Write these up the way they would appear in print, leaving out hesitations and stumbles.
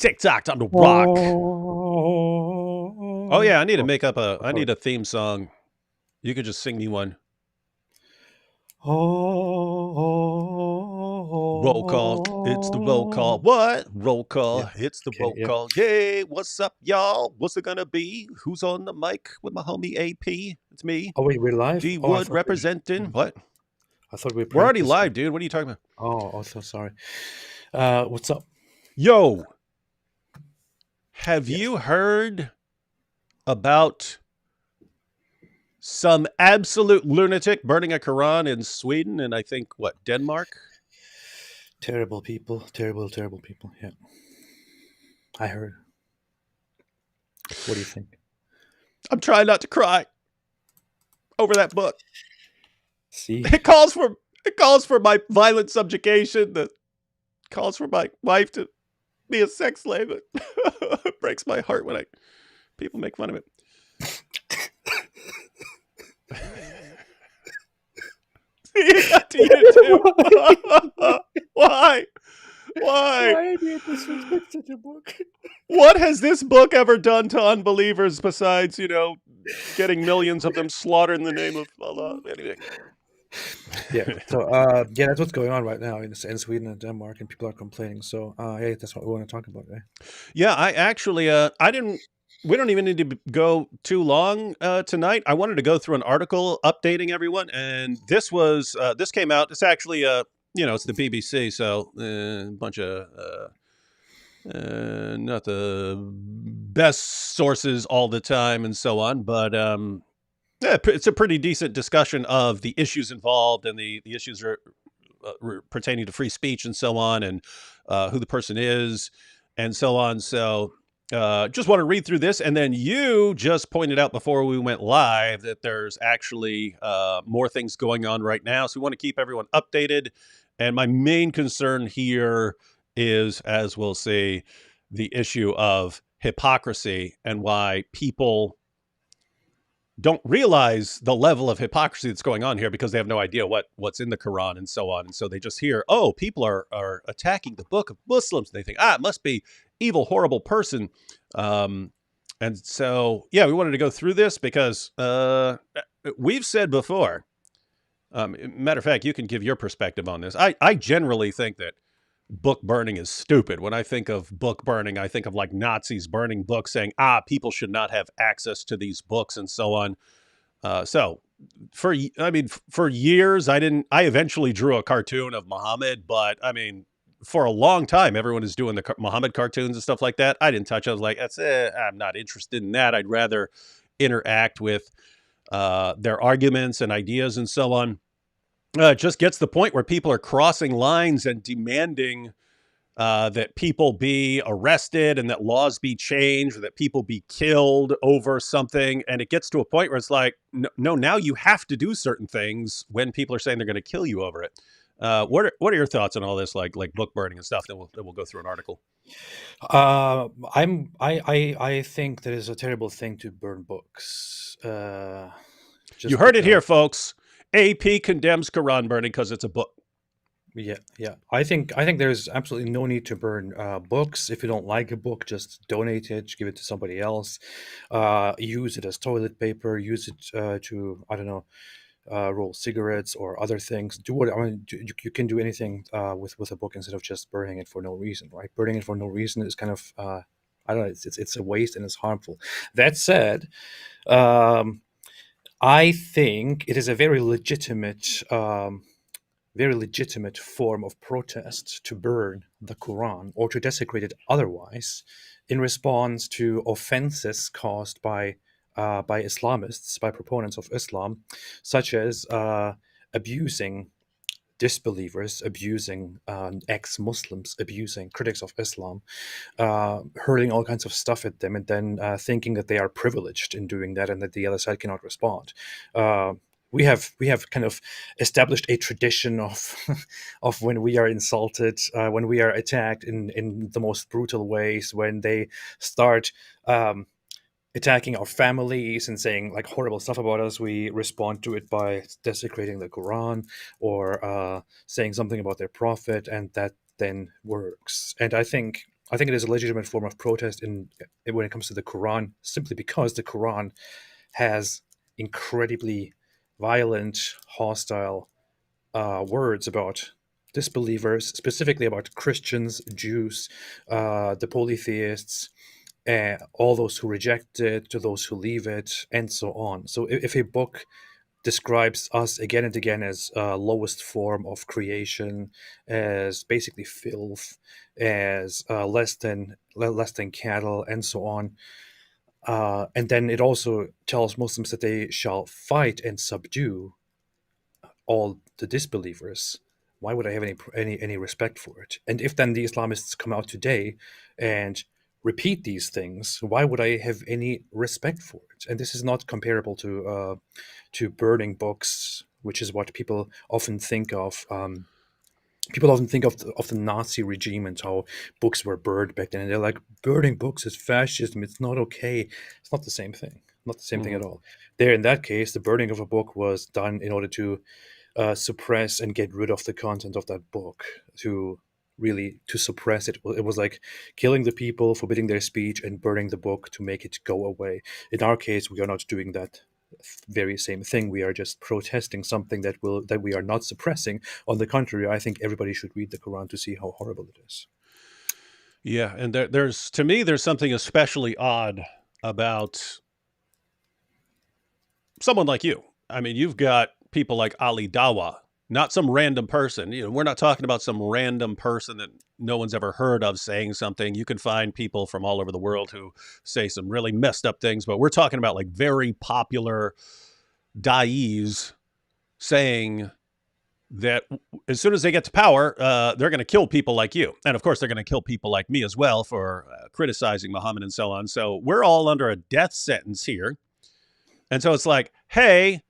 TikTok on the rock. Oh yeah, I need to make up I sorry. need a theme song. You could just sing me one. Roll call. It's the roll call. What? Roll call. Yeah. It's the Okay. roll Yeah. call. Yay. What's up, y'all? What's it gonna be? Who's on the mic with my homie AP? It's me. Oh wait, we're live. D Wood representing. What? I thought we We're already practiced. live, dude. What are you talking about? Oh, so sorry. What's up? Yo, have Yes. you heard about some absolute lunatic burning a Quran in Sweden and I think, what, Denmark? Terrible people. Terrible people. Yeah. I heard. What do you think? I'm trying not to cry over that book. See? It calls for my violent subjugation. That calls for my wife to be a sex slave. It breaks my heart when people make fun of it. See, it got to you too. Why? Why do you disrespect such a book? What has this book ever done to unbelievers besides, getting millions of them slaughtered in the name of Allah? Anyway. Yeah. So, yeah, that's what's going on right now in Sweden and Denmark, and people are complaining. So, yeah, that's what we want to talk about, right? Yeah, I actually, we don't even need to go too long tonight. I wanted to go through an article updating everyone, and this came out. It's actually, it's the BBC, so a bunch of not the best sources all the time and so on, but yeah, it's a pretty decent discussion of the issues involved and the issues are pertaining to free speech and so on, and who the person is and so on. So just want to read through this. And then you just pointed out before we went live that there's actually more things going on right now. So we want to keep everyone updated. And my main concern here is, as we'll see, the issue of hypocrisy and why people don't realize the level of hypocrisy that's going on here because they have no idea what's in the Quran and so on. And so they just hear, oh, people are attacking the book of Muslims. And they think, it must be evil, horrible person. And so, yeah, we wanted to go through this because we've said before, matter of fact, you can give your perspective on this. I generally think that book burning is stupid. When I think of book burning, I think of like Nazis burning books saying, people should not have access to these books and so on. So for years, I eventually drew a cartoon of Muhammad, but I mean, for a long time, everyone is doing the Muhammad cartoons and stuff like that. I didn't touch it. I was like, I'm not interested in that. I'd rather interact with their arguments and ideas and so on. It just gets to the point where people are crossing lines and demanding that people be arrested and that laws be changed, or that people be killed over something. And it gets to a point where it's like, no, now you have to do certain things when people are saying they're going to kill you over it. What are your thoughts on all this, like book burning and stuff? Then we'll go through an article. I think that is a terrible thing to burn books. You heard it here, folks. AP condemns Quran burning because it's a book. Yeah. I think there's absolutely no need to burn books. If you don't like a book, just donate it, give it to somebody else. Use it as toilet paper. Use it to, I don't know, roll cigarettes or other things. Do what you can do anything with a book instead of just burning it for no reason, right? Burning it for no reason is kind of I don't know. It's a waste and it's harmful. That said, I think it is a very legitimate form of protest to burn the Quran or to desecrate it otherwise in response to offenses caused by Islamists, by proponents of Islam, such as abusing disbelievers, abusing ex-Muslims, abusing critics of Islam, hurling all kinds of stuff at them, and then thinking that they are privileged in doing that and that the other side cannot respond. We have kind of established a tradition of of when we are insulted, when we are attacked in the most brutal ways, when they start attacking our families and saying like horrible stuff about us, we respond to it by desecrating the Quran or saying something about their prophet, and that then works. And I think I think it is a legitimate form of protest when it comes to the Quran, simply because the Quran has incredibly violent, hostile words about disbelievers, specifically about Christians, Jews, the polytheists, all those who reject it, to those who leave it, and so on. So if a book describes us again and again as lowest form of creation, as basically filth, as less than cattle, and so on. And then it also tells Muslims that they shall fight and subdue all the disbelievers. Why would I have any respect for it? And if then the Islamists come out today and repeat these things, why would I have any respect for it? And this is not comparable to burning books, which is what people often think of. People often think of the Nazi regime and how books were burned back then, and they're like, burning books is fascism. It's not okay. It's not the same thing. Not the same thing Mhm. at all. There, in that case, the burning of a book was done in order to suppress and get rid of the content of that book, to suppress it. It was like killing the people, forbidding their speech, and burning the book to make it go away. In our case, we are not doing that very same thing. We are just protesting something that we are not suppressing. On the contrary, I think everybody should read the Quran to see how horrible it is. Yeah, and there's to me there's something especially odd about someone like you. I mean, you've got people like Ali Dawa, not some random person. We're not talking about some random person that no one's ever heard of saying something. You can find people from all over the world who say some really messed up things, but we're talking about like very popular da'is saying that as soon as they get to power, they're going to kill people like you. And of course, they're going to kill people like me as well for criticizing Muhammad and so on. So we're all under a death sentence here. And so it's like, hey,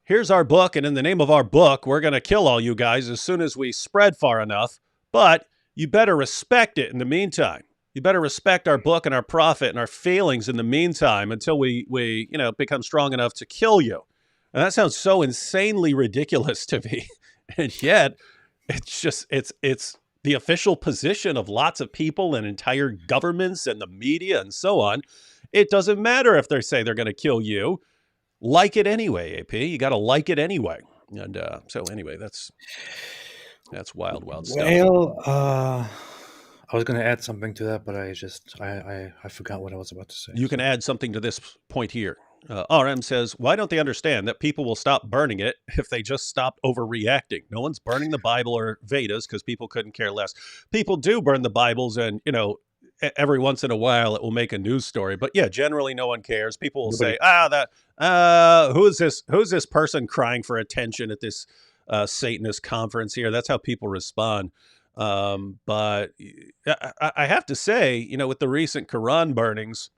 here's our book. And in the name of our book, we're going to kill all you guys as soon as we spread far enough. But you better respect it in the meantime. You better respect our book and our prophet and our failings in the meantime until we become strong enough to kill you. And that sounds so insanely ridiculous to me. And yet it's the official position of lots of people and entire governments and the media and so on. It doesn't matter if they say they're going to kill you. Like it anyway, AP. You got to like it anyway. And so anyway, that's wild stuff. Well, I was going to add something to that, but I forgot what I was about to say. You can add something to this point here. RM says, why don't they understand that people will stop burning it if they just stop overreacting? No one's burning the Bible or Vedas because people couldn't care less. People do burn the Bibles, and every once in a while it will make a news story. But yeah, generally no one cares. People will say, who's this person crying for attention at this Satanist conference here? That's how people respond. But I have to say, with the recent Quran burnings,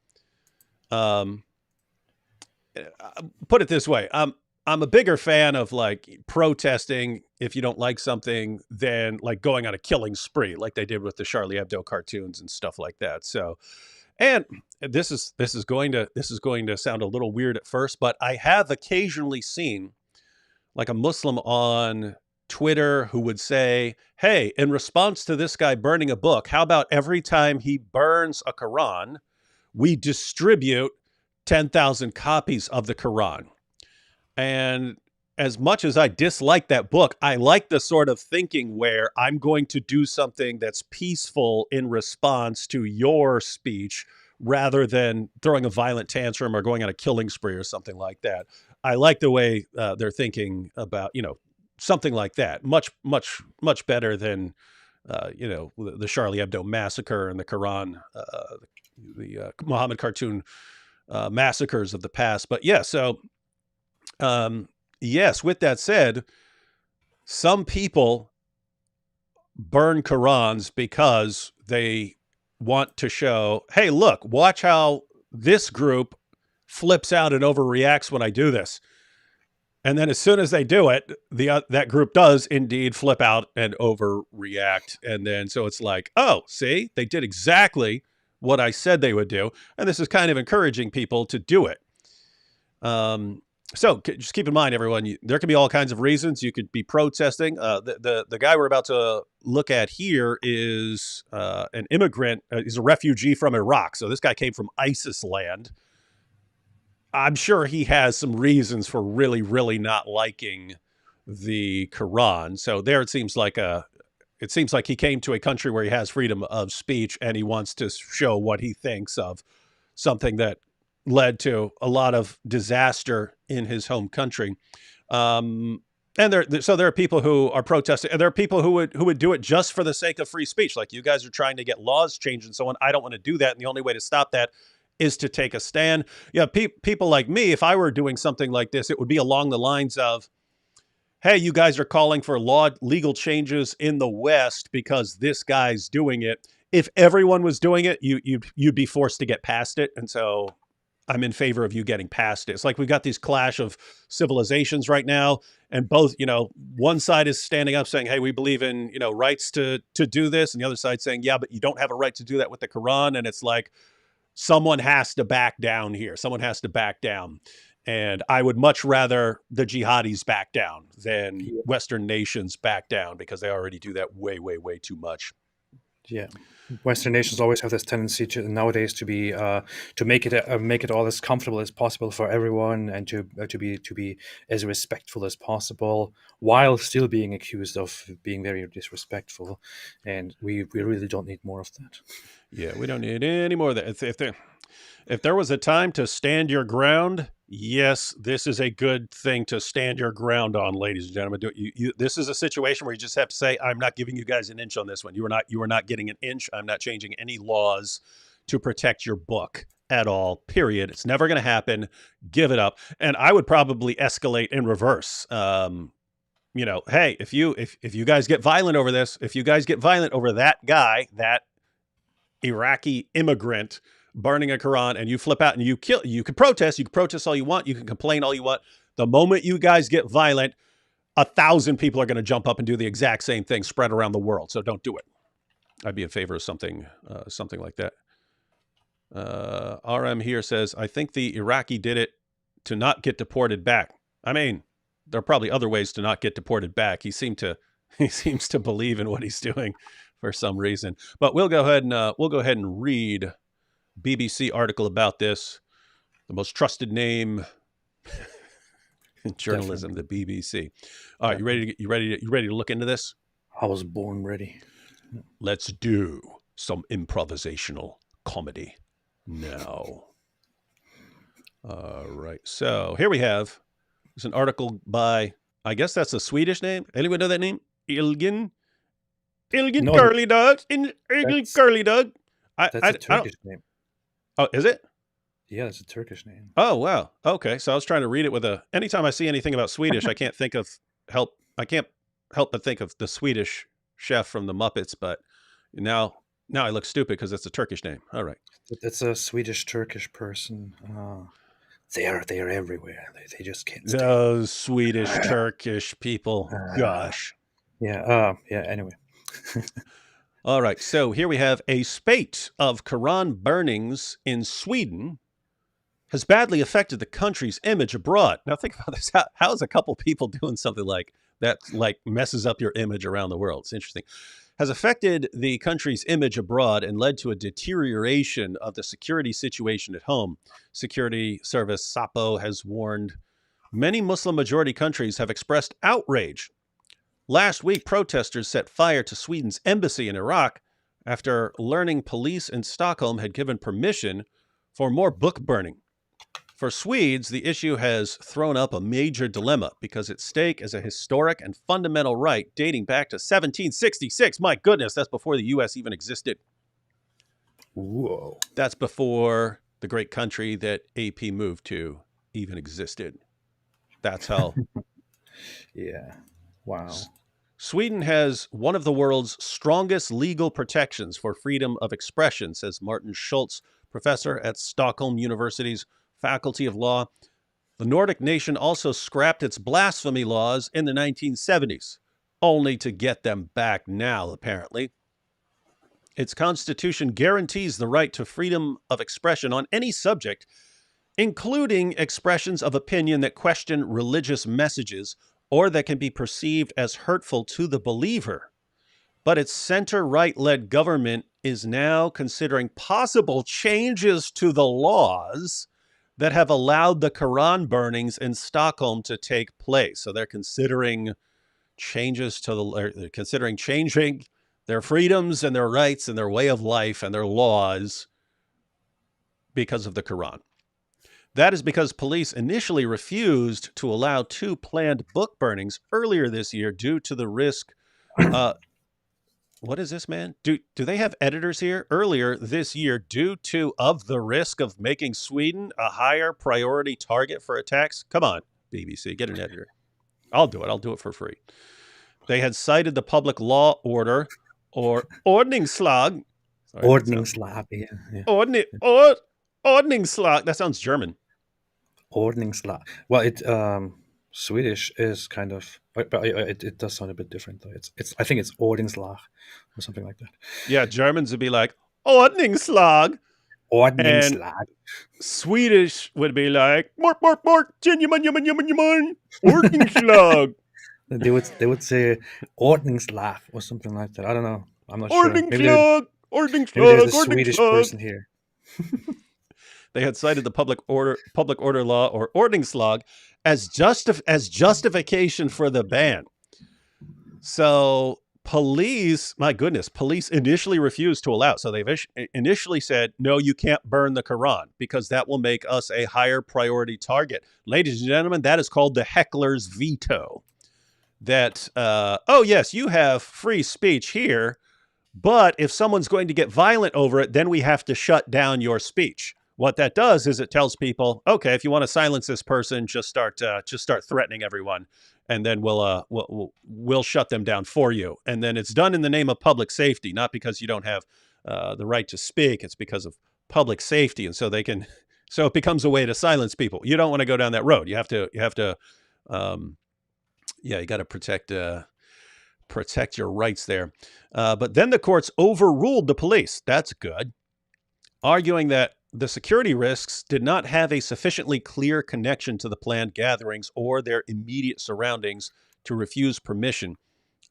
put it this way, I'm a bigger fan of like protesting if you don't like something than like going on a killing spree like they did with the Charlie Hebdo cartoons and stuff like that. So, and this is going to sound a little weird at first, but I have occasionally seen like a Muslim on Twitter who would say, hey, in response to this guy burning a book, how about every time he burns a Quran, we distribute 10,000 copies of the Quran? And as much as I dislike that book, I like the sort of thinking where I'm going to do something that's peaceful in response to your speech rather than throwing a violent tantrum or going on a killing spree or something like that. I like the way they're thinking about, something like that. Much better than, the Charlie Hebdo massacre and the Quran, the Muhammad cartoon massacres of the past. But yeah, so yes, with that said, some people burn Qurans because they want to show, hey, look, watch how this group flips out and overreacts when I do this. And then as soon as they do it, that group does indeed flip out and overreact. And then so it's like, oh, see, they did exactly what I said they would do. And this is kind of encouraging people to do it. So just keep in mind, everyone, there can be all kinds of reasons. You could be protesting. The guy we're about to look at here is an immigrant. He's a refugee from Iraq. So this guy came from ISIS land. I'm sure he has some reasons for really, really not liking the Quran. So there it seems like he came to a country where he has freedom of speech and he wants to show what he thinks of something that led to a lot of disaster in his home country. And there are people who are protesting, and there are people who would do it just for the sake of free speech. Like, you guys are trying to get laws changed and so on. I don't want to do that. And the only way to stop that is to take a stand. Yeah. People like me, if I were doing something like this, it would be along the lines of, hey, you guys are calling for legal changes in the West because this guy's doing it. If everyone was doing it, you'd be forced to get past it. And so I'm in favor of you getting past it. It's like we've got these clash of civilizations right now, and both, one side is standing up saying, hey, we believe in, rights to do this. And the other side saying, yeah, but you don't have a right to do that with the Quran. And it's like, someone has to back down here. Someone has to back down. And I would much rather the jihadis back down than Western nations back down, because they already do that way, way, way too much. Yeah, Western nations always have this tendency nowadays to be to make it all as comfortable as possible for everyone, and to be as respectful as possible, while still being accused of being very disrespectful. And we really don't need more of that. Yeah, we don't need any more of that. If there was a time to stand your ground, yes, this is a good thing to stand your ground on, ladies and gentlemen. This is a situation where you just have to say, I'm not giving you guys an inch on this one. You are not getting an inch. I'm not changing any laws to protect your book at all, period. It's never going to happen. Give it up. And I would probably escalate in reverse. Hey, if you guys get violent over this, if you guys get violent over that guy, that Iraqi immigrant burning a Quran, and you flip out and you could protest all you want, you can complain all you want. The moment you guys get violent, 1,000 people are going to jump up and do the exact same thing spread around the world. So don't do it. I'd be in favor of something like that. RM here says, I think the Iraqi did it to not get deported back. I mean, there are probably other ways to not get deported back. He seems to believe in what he's doing for some reason. But we'll go ahead and read BBC article about this. The most trusted name in journalism, Definitely. The BBC. All right, you ready to look into this? I was born ready. Let's do some improvisational comedy now. All right. So here we have, it's an article by, I guess that's a Swedish name. Anyone know that name? Ilgin no, Curly Dog. Ilgin Curly Dog. That's a Turkish name. Oh, is it? Yeah, it's a Turkish name. Oh, wow. Okay. So I was trying to read it with anytime I see anything about Swedish, I can't help but think of the Swedish chef from the Muppets, but now I look stupid because it's a Turkish name. All right. It's a Swedish-Turkish person. They are everywhere. They just can't stay. Those Swedish Turkish people. Gosh. Yeah. Anyway. All right. So here we have a spate of Quran burnings in Sweden has badly affected the country's image abroad. Now think about this. How is a couple people doing something like that, like messes up your image around the world? It's interesting. Has affected the country's image abroad and led to a deterioration of the security situation at home. Security service SAPO has warned many Muslim-majority countries have expressed outrage. Last week, protesters set fire to Sweden's embassy in Iraq after learning police in Stockholm had given permission for more book burning. For Swedes, the issue has thrown up a major dilemma because at stake is a historic and fundamental right dating back to 1766. My goodness, that's before the U.S. even existed. Whoa. That's before the great country that AP moved to even existed. That's how. Yeah. Wow. Sweden has one of the world's strongest legal protections for freedom of expression, says Martin Schultz, professor at Stockholm University's Faculty of Law. The Nordic nation also scrapped its blasphemy laws in the 1970s, only to get them back now, apparently. Its constitution guarantees the right to freedom of expression on any subject, including expressions of opinion that question religious messages or that can be perceived as hurtful to the believer. But its center-right-led government is now considering possible changes to the laws that have allowed the Quran burnings in Stockholm to take place. So they're considering changes to they're considering changing their freedoms and their rights and their way of life and their laws because of the Quran. That is because police initially refused to allow 2 planned book burnings earlier this year due to the risk. What is this, man? Do they have editors here? Earlier this year, due to the risk of making Sweden a higher priority target for attacks. Come on, BBC, get an editor. I'll do it. I'll do it for free. They had cited the public law order or ordningslag. Ordningslag, yeah. Ordningslag. That sounds German. Ordningslag. Well, it Swedish is kind of, but it does sound a bit different though. It's I think it's Ordningslag or something like that. Yeah, Germans would be like Ordningslag. Ordningslag. And Swedish would be like mort mort mort Ordningslag. They would say Ordningslag or something like that. I don't know. I'm not sure. Maybe there's a Swedish person here. They had cited the public order law or Ordningslag as justification for the ban. So police initially refused to allow. So they've initially said, no, you can't burn the Quran because that will make us a higher priority target. Ladies and gentlemen, that is called the Heckler's veto. That, oh yes, you have free speech here, but if someone's going to get violent over it, then we have to shut down your speech. What that does is it tells people, okay, if you want to silence this person, just start threatening everyone, and then we'll shut them down for you. And then it's done in the name of public safety, not because you don't have the right to speak. It's because of public safety, and so it becomes a way to silence people. You don't want to go down that road. You got to protect your rights there. But then the courts overruled the police. That's good, arguing that the security risks did not have a sufficiently clear connection to the planned gatherings or their immediate surroundings to refuse permission.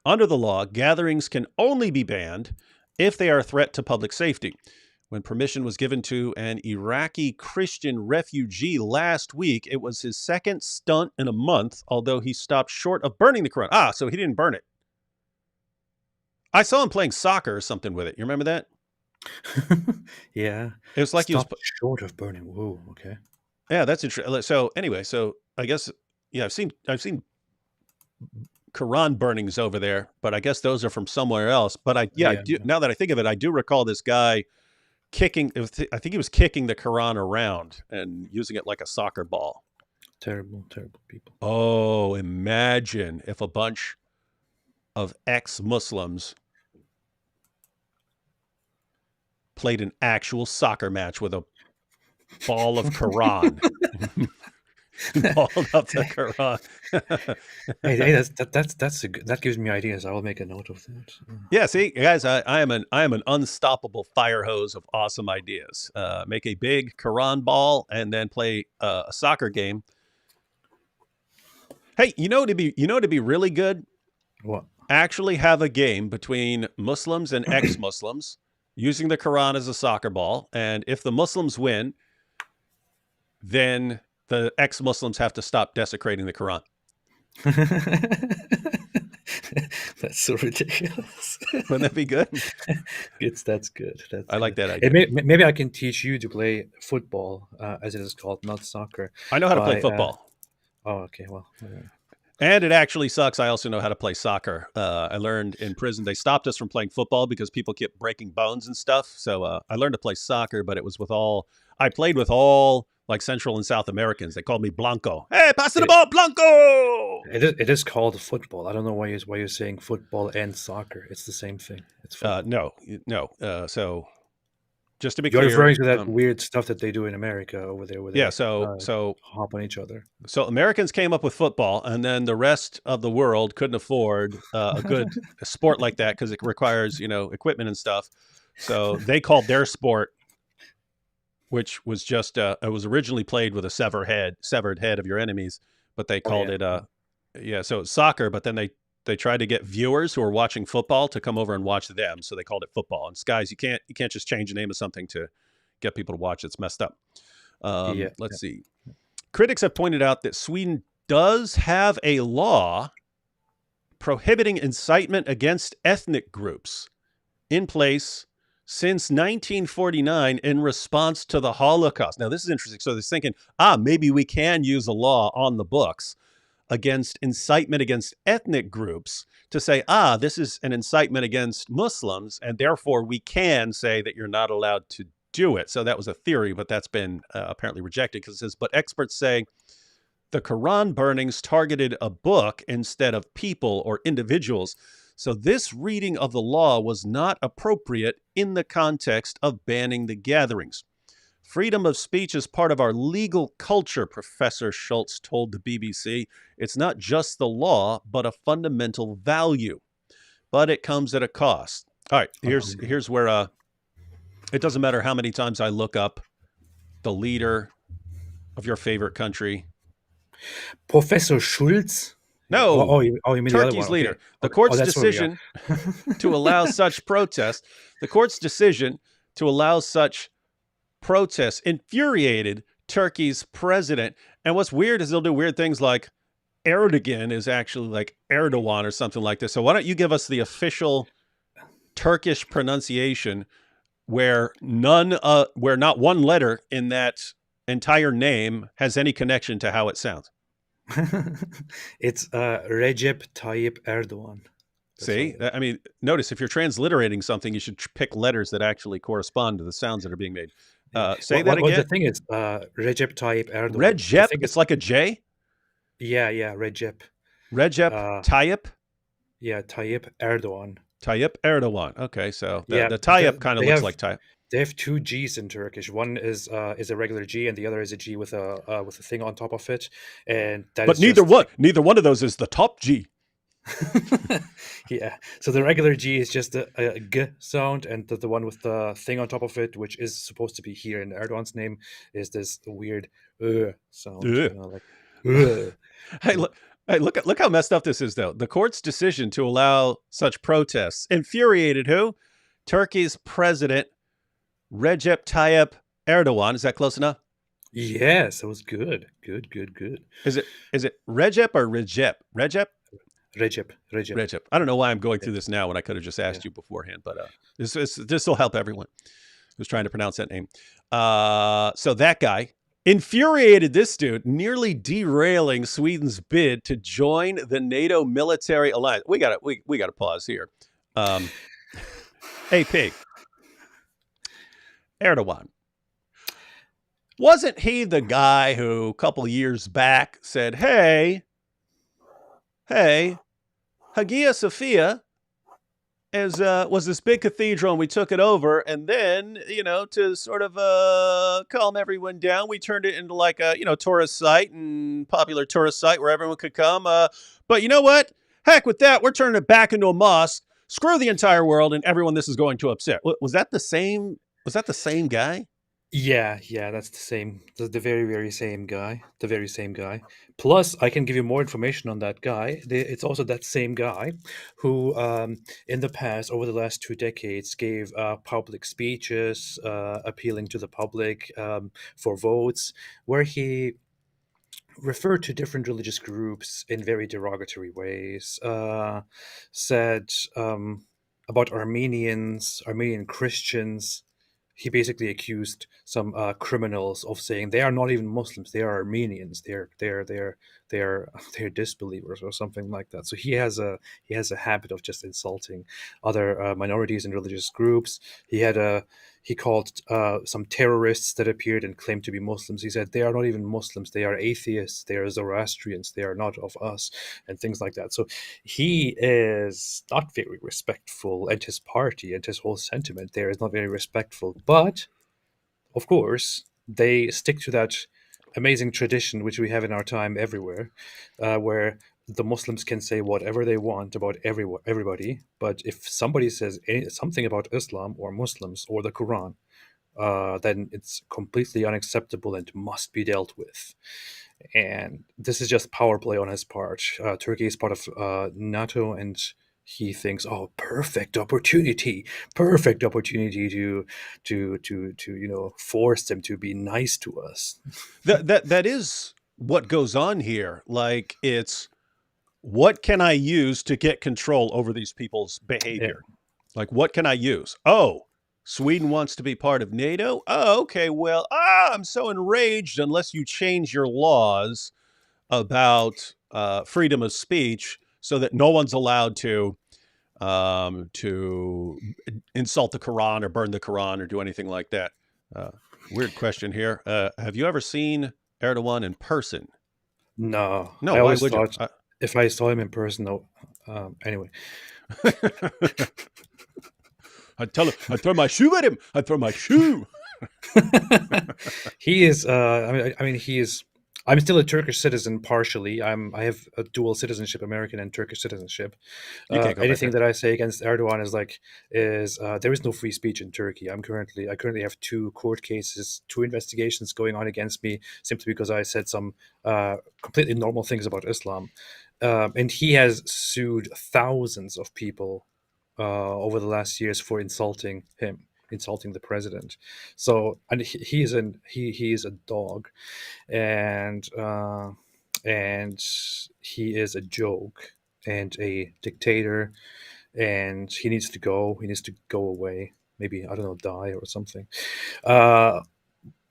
Under the law, gatherings can only be banned if they are a threat to public safety. When permission was given to an Iraqi Christian refugee last week, it was his second stunt in a month, although he stopped short of burning the Quran. So he didn't burn it. I saw him playing soccer or something with it. You remember that? Yeah. It was like he was short of burning. Whoa, okay. Yeah, that's interesting. So anyway, I guess, yeah, I've seen Quran burnings over there, but I guess those are from somewhere else. But I do, now that I think of it, I do recall this guy kicking. I think he was kicking the Quran around and using it like a soccer ball. Terrible, terrible people. Oh, imagine if a bunch of ex-Muslims played an actual soccer match with a ball of Quran. Balled up the Quran. hey, that gives me ideas. I will make a note of that. Yeah, see, guys, I am an unstoppable fire hose of awesome ideas. Make a big Quran ball and then play a soccer game. Hey, you know to be really good? What? Actually have a game between Muslims and ex-Muslims using the Quran as a soccer ball. And if the Muslims win, then the ex-Muslims have to stop desecrating the Quran. That's so ridiculous. Wouldn't that be good? That's good. I like that idea. Maybe I can teach you to play football, as it is called, not soccer. I know how to play football. Oh, okay. Well, and it actually sucks. I also know how to play soccer. I learned in prison. They stopped us from playing football because people kept breaking bones and stuff. So I learned to play soccer, but it was I played with all like Central and South Americans. They called me Blanco. Hey, pass the ball, Blanco! It is called football. I don't know why you're saying football and soccer. It's the same thing. It's no. So just to be clear, you're referring to that weird stuff that they do in America over there. Where they, so hop on each other. So Americans came up with football, and then the rest of the world couldn't afford a good sport like that because it requires equipment and stuff. So they called their sport which was just it was originally played with a severed head of your enemies, but they Oh called yeah. it yeah, so it's soccer, but then they tried to get viewers who are watching football to come over and watch them, so they called it football. And guys, you can't just change the name of something to get people to watch. It's messed up. Yeah. Let's see. Critics have pointed out that Sweden does have a law prohibiting incitement against ethnic groups in place since 1949 in response to the Holocaust. Now, this is interesting. So they're thinking, maybe we can use a law on the books against incitement against ethnic groups to say, this is an incitement against Muslims, and therefore we can say that you're not allowed to do it. So that was a theory, but that's been apparently rejected because it says, but experts say the Quran burnings targeted a book instead of people or individuals. So this reading of the law was not appropriate in the context of banning the gatherings. Freedom of speech is part of our legal culture, Professor Schultz told the BBC. It's not just the law, but a fundamental value. But it comes at a cost. All right, here's where it doesn't matter how many times I look up the leader of your favorite country. Professor Schultz. No, You mean the other Turkey's one? leader. Okay. The Okay. court's That's where we are. decision to allow such protests. The court's decision to allow such protests infuriated Turkey's president. And what's weird is they'll do weird things like Erdogan is actually like Erdogan or something like this. So why don't you give us the official Turkish pronunciation where not one letter in that entire name has any connection to how it sounds? It's Recep Tayyip Erdogan. That's See, right. I mean, notice if you're transliterating something, you should pick letters that actually correspond to the sounds that are being made. Say that Well, the again. thing is, Recep Tayyip Erdogan. The Recep. thing It's is, like a J. yeah, Recep. Recep Tayyip. Yeah, Tayyip Erdogan. Tayyip Erdogan. Okay, so Yeah, the Tayyip kind of they looks have like Tayyip. they have two G's in Turkish. One is a regular G, and the other is a G with a thing on top of it, and that But is just neither one of those is the top G. yeah. So the regular G is just a G sound, and the one with the thing on top of it, which is supposed to be here in Erdogan's name, is this weird sound. Ugh. Like Hey, look how messed up this is, though. The court's decision to allow such protests infuriated who? Turkey's president, Recep Tayyip Erdogan. Is that close enough? Yes, it was good. Good. Is it Recep or Recep? Recep? Recep. I don't know why I'm going through this now when I could have just asked you beforehand, but this will help everyone who's trying to pronounce that name. So that guy infuriated this dude, nearly derailing Sweden's bid to join the NATO military alliance. We got to pause here. AP Erdogan. Wasn't he the guy who a couple years back said, hey, Hagia Sophia was this big cathedral, and we took it over, and then, to sort of calm everyone down, we turned it into like a, tourist site and popular tourist site where everyone could come. But you know what? Heck with that. We're turning it back into a mosque. Screw the entire world and everyone this is going to upset. Was that the same guy? Yeah, that's the same. The very, very same guy. The very same guy. Plus, I can give you more information on that guy. It's also that same guy who, in the past, over the last 2 decades, gave public speeches appealing to the public for votes, where he referred to different religious groups in very derogatory ways, said about Armenian Christians. He basically accused some criminals of saying they are not even Muslims; they are Armenians. They're disbelievers or something like that. So he has a habit of just insulting other minorities and religious groups. He called some terrorists that appeared and claimed to be Muslims. He said they are not even Muslims; they are atheists. They are Zoroastrians. They are not of us, and things like that. So he is not very respectful, and his party and his whole sentiment there is not very respectful. But of course, they stick to that amazing tradition which we have in our time everywhere, where the Muslims can say whatever they want about everybody, but if somebody says something about Islam or Muslims or the Quran, then it's completely unacceptable and must be dealt with. And this is just power play on his part. Turkey is part of NATO, and he thinks, "Oh, perfect opportunity to force them to be nice to us." That is what goes on here. Like, it's, what can I use to get control over these people's Yeah, behavior? Like, what can I use? Oh, Sweden wants to be part of NATO? Oh, okay. Well, I'm so enraged unless you change your laws about freedom of speech so that no one's allowed to insult the Quran or burn the Quran or do anything like that. Weird question here. Have you ever seen Erdogan in person? no, No, I why always would you? thought if I saw him in person, no. Anyway, I'd tell him, I'd throw my shoe at him. I'd throw my shoe. he is. I mean, he is. I'm still a Turkish citizen partially. I have a dual citizenship, American and Turkish citizenship. You can't go back Anything there. that I say against Erdogan is there is no free speech in Turkey. I currently have 2 court cases, 2 investigations going on against me simply because I said some completely normal things about Islam, and he has sued thousands of people over the last years for insulting him, insulting the president. So, and he is a dog, and and he is a joke and a dictator, and he needs to go. He needs to go away. Maybe, I don't know, die or something. Uh,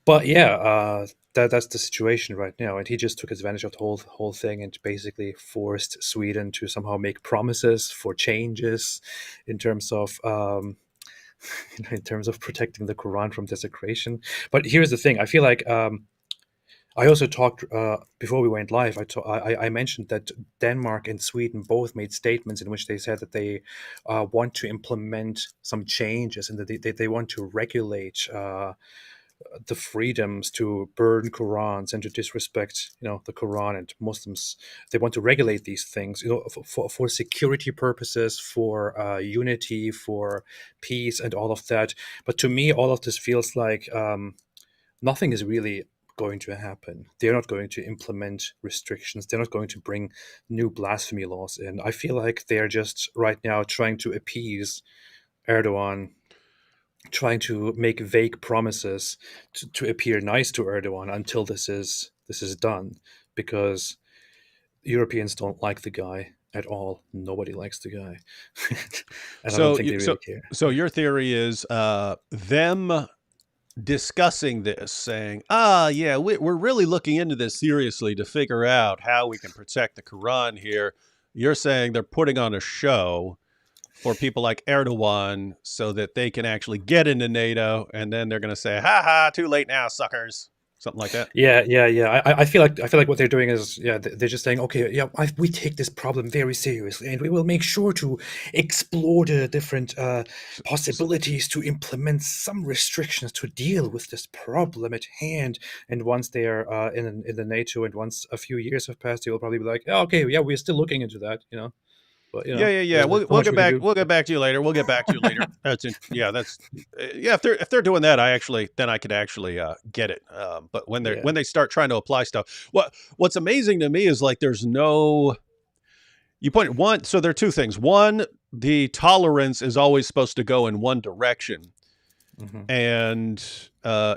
but yeah, that's the situation right now, and he just took advantage of the whole thing and basically forced Sweden to somehow make promises for changes in terms of in terms of protecting the Quran from desecration. But here's the thing: I feel like I also talked before we went live. I mentioned that Denmark and Sweden both made statements in which they said that they want to implement some changes and that they want to regulate the freedoms to burn Qurans and to disrespect, the Quran and Muslims. They want to regulate these things, for security purposes, for unity, for peace, and all of that. But to me, all of this feels like nothing is really going to happen. They're not going to implement restrictions. They're not going to bring new blasphemy laws in. I feel like they're just right now trying to appease Erdogan, trying to make vague promises to appear nice to Erdogan until this is done, because Europeans don't like the guy at all. Nobody likes the guy, and I don't So, think they really care. so your theory is them discussing this, saying, "Ah, yeah, we're really looking into this seriously to figure out how we can protect the Quran here." You're saying they're putting on a show for people like Erdogan so that they can actually get into NATO, and then they're going to say, "Ha ha, too late now, suckers." Something like that. Yeah. I feel like what they're doing is, yeah, they're just saying, okay, yeah, we take this problem very seriously, and we will make sure to explore the different possibilities to implement some restrictions to deal with this problem at hand. And once they are in the NATO, and once a few years have passed, they will probably be like, oh, okay, yeah, we're still looking into that, But Yeah. there's not We'll much get we can back. do. We'll get back to you later. We'll get back to you later. That's yeah. If they're doing that, then I could actually get it. But Yeah. when they start trying to apply stuff, what's amazing to me is, like, there's no, you point one. So there are two things. One, the tolerance is always supposed to go in one direction, Hmm. and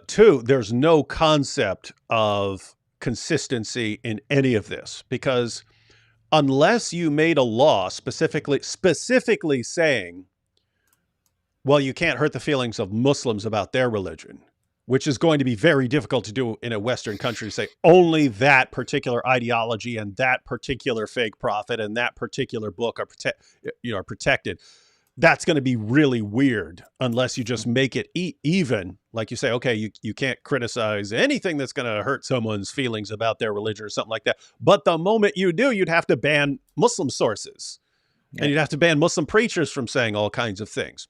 two, there's no concept of consistency in any of this, because unless you made a law specifically saying, well, you can't hurt the feelings of Muslims about their religion, which is going to be very difficult to do in a Western country, to say only that particular ideology and that particular fake prophet and that particular book are protected. That's going to be really weird unless you just make it even. Like you say, okay, you can't criticize anything that's going to hurt someone's feelings about their religion or something like that. But the moment you do, you'd have to ban Muslim sources, and Yeah. you'd have to ban Muslim preachers from saying all kinds of things.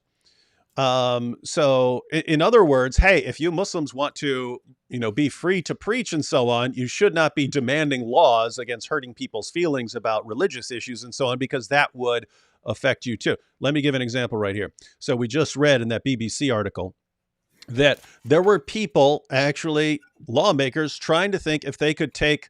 So in other words, hey, if you Muslims want to, be free to preach and so on, you should not be demanding laws against hurting people's feelings about religious issues and so on, because that would affect you too. Let me give an example right here. So we just read in that BBC article that there were people, actually lawmakers, trying to think if they could take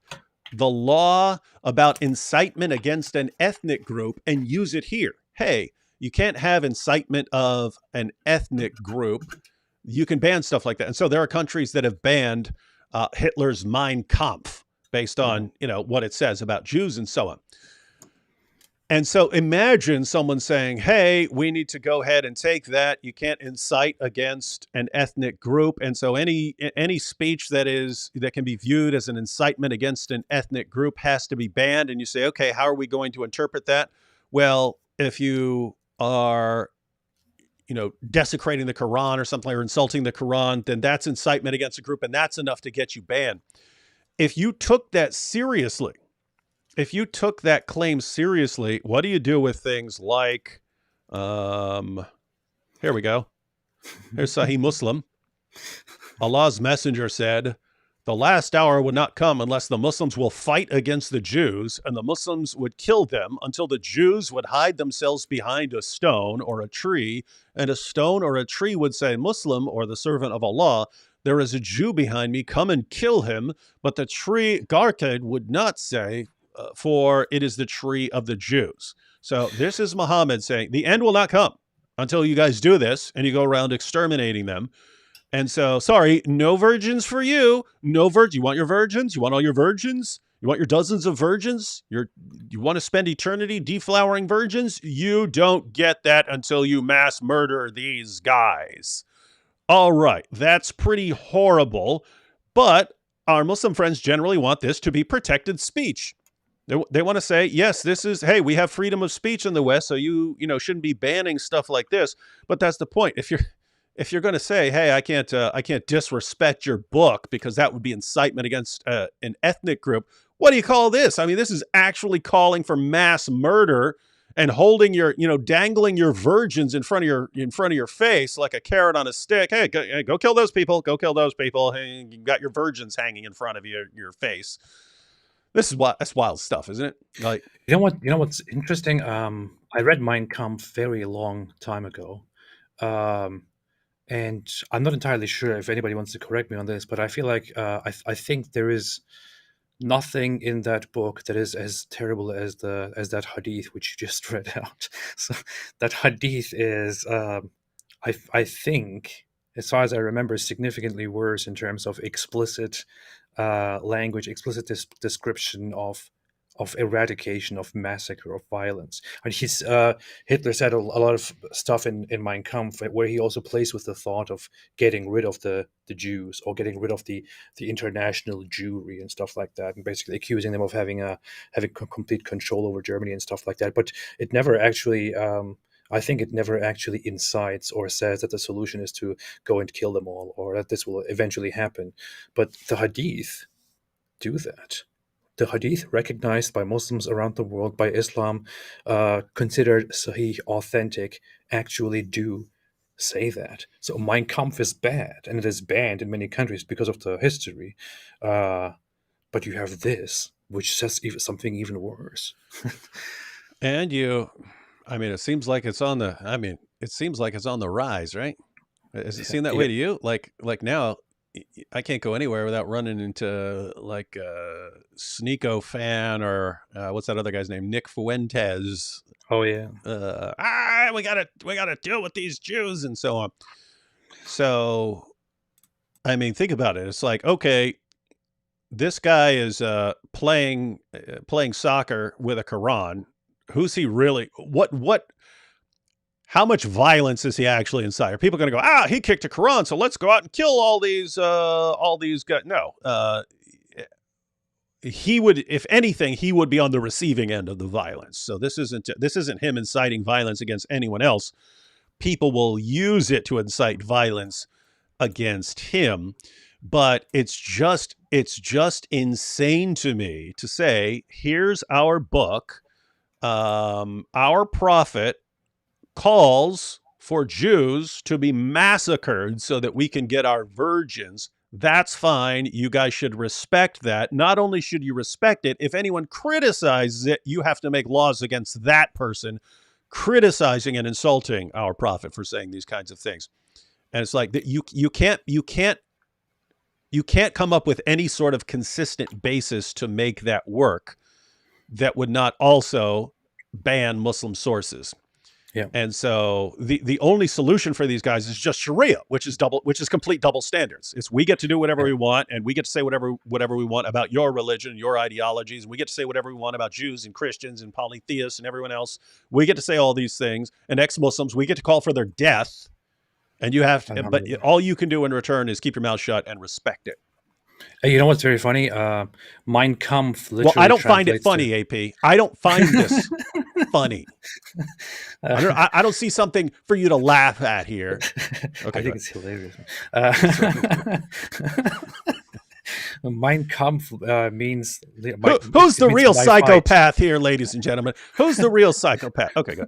the law about incitement against an ethnic group and use it here. Hey, you can't have incitement of an ethnic group. You can ban stuff like that. And so there are countries that have banned Hitler's Mein Kampf based on, what it says about Jews and so on. And so imagine someone saying, hey, we need to go ahead and take that. You can't incite against an ethnic group. And so any speech that can be viewed as an incitement against an ethnic group has to be banned. And you say, okay, how are we going to interpret that? Well, if you are, desecrating the Quran or something, or insulting the Quran, then that's incitement against a group, and that's enough to get you banned. If you took that seriously, if you took that claim seriously, what do you do with things like, here we go. Here's Sahih Muslim. Allah's messenger said, the last hour would not come unless the Muslims will fight against the Jews, and the Muslims would kill them until the Jews would hide themselves behind a stone or a tree, and a stone or a tree would say, Muslim, or the servant of Allah, there is a Jew behind me, come and kill him. But the tree, Garked, would not say, for it is the tree of the Jews. So this is Muhammad saying, the end will not come until you guys do this, and you go around exterminating them. And so, sorry, no virgins for you. No virgin. You want your virgins? You want all your virgins? You want your dozens of virgins? You want to spend eternity deflowering virgins? You don't get that until you mass murder these guys. All right, that's pretty horrible. But our Muslim friends generally want this to be protected speech. They want to say, yes, this is, hey, we have freedom of speech in the West, so you shouldn't be banning stuff like this. But that's the point. If you're going to say, hey, I can't disrespect your book because that would be incitement against an ethnic group, what do you call this? I mean, this is actually calling for mass murder and holding your, dangling your virgins in front of your face like a carrot on a stick. Hey, go kill those people. Go kill those people. Hey, you got your virgins hanging in front of your face. That's wild stuff, isn't it? Like, you know what's interesting? I read Mein Kampf very long time ago. And I'm not entirely sure if anybody wants to correct me on this, but I feel like I think there is nothing in that book that is as terrible as that hadith which you just read out. So that hadith is, I think, as far as I remember, significantly worse in terms of explicit language, explicit description of eradication, of massacre, of violence. And Hitler said a lot of stuff in Mein Kampf where he also plays with the thought of getting rid of the Jews, or getting rid of the international Jewry and stuff like that, and basically accusing them of having complete control over Germany and stuff like that. But it never actually, I think it never actually incites or says that the solution is to go and kill them all, or that this will eventually happen. But the Hadith do that. The Hadith, recognized by Muslims around the world, by Islam, considered Sahih, authentic, actually do say that. So Mein Kampf is bad, and it is banned in many countries because of the history. But you have this, which says something even worse. and it seems like it's on the rise, right? Does it seem that way to you? Like now, I can't go anywhere without running into like a Sneeko fan, or what's that other guy's name? Nick Fuentes. Oh yeah. We gotta deal with these Jews and so on. So, I mean, think about it. It's like, okay, this guy is playing soccer with a Quran. Who's he really? How much violence is he actually inside? Are people going to go, he kicked a Quran, so let's go out and kill all these guys? No. He would, if anything, he would be on the receiving end of the violence. So this isn't him inciting violence against anyone else. People will use it to incite violence against him. But it's just insane to me to say, here's our book, our prophet calls for Jews to be massacred so that we can get our virgins. That's fine. You guys should respect that. Not only should you respect it, if anyone criticizes it, you have to make laws against that person criticizing and insulting our prophet for saying these kinds of things. And it's like that you can't come up with any sort of consistent basis to make that work that would not also ban Muslim sources. Yeah. And so the only solution for these guys is just Sharia, which is complete double standards. It's we get to do whatever we want, and we get to say whatever we want about your religion, your ideologies, and we get to say whatever we want about Jews and Christians and polytheists and everyone else. We get to say all these things, and ex-Muslims, we get to call for their death. And you have to, but all you can do in return is keep your mouth shut and respect it. You know what's very funny? Mein Kampf literally. Well, I don't find it funny, AP. I don't find this funny. I don't see something for you to laugh at here. Okay, I think it's hilarious. Mein Kampf means. Who's the real psychopath here, ladies and gentlemen? Who's the real psychopath? Okay, go.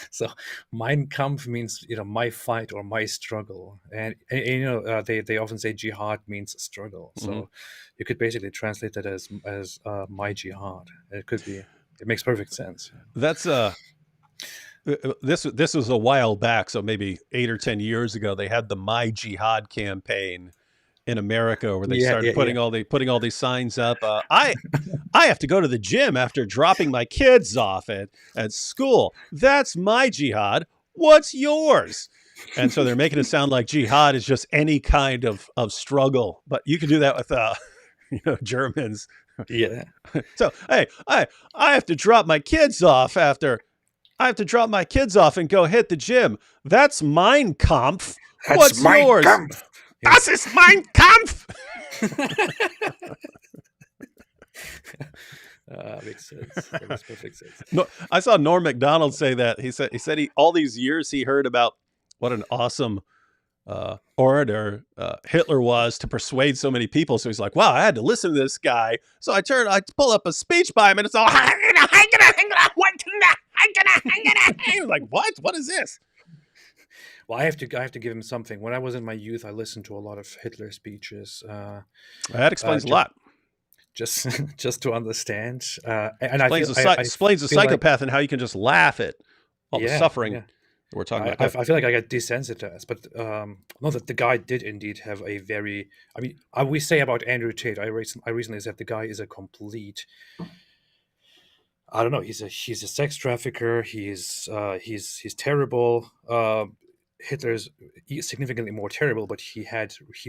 So, Mein Kampf means, my fight or my struggle, and they often say jihad means struggle. So, you could basically translate that as my jihad. It could be. It makes perfect sense. That's this was a while back, so maybe 8 or 10 years ago. They had the My Jihad campaign in America, where they started putting all these signs up. I have to go to the gym after dropping my kids off at school. That's my jihad. What's yours? And so they're making it sound like jihad is just any kind of struggle. But you can do that with Germans. Yeah. So hey, I have to drop my kids off after. I have to drop my kids off and go hit the gym. That's Mein Kampf. What's yours? Kampf. Das ist mein Kampf. Makes sense. That makes perfect sense. No, I saw Norm Macdonald say that. He said all these years he heard about what an awesome orator Hitler was to persuade so many people. So he's like, wow, I had to listen to this guy. So I pull up a speech by him, and it's all like, what is this? Well, I have to give him something. When I was in my youth, I listened to a lot of Hitler speeches. That explains a lot. Just to understand. And explains the psychopath and how you can just laugh at all the suffering we're talking about. I feel like I got desensitized, but no, that the guy did indeed have a very. I mean, we say about Andrew Tate. I recently said the guy is a complete. I don't know. He's a sex trafficker. He's terrible. Hitler's significantly more terrible, but he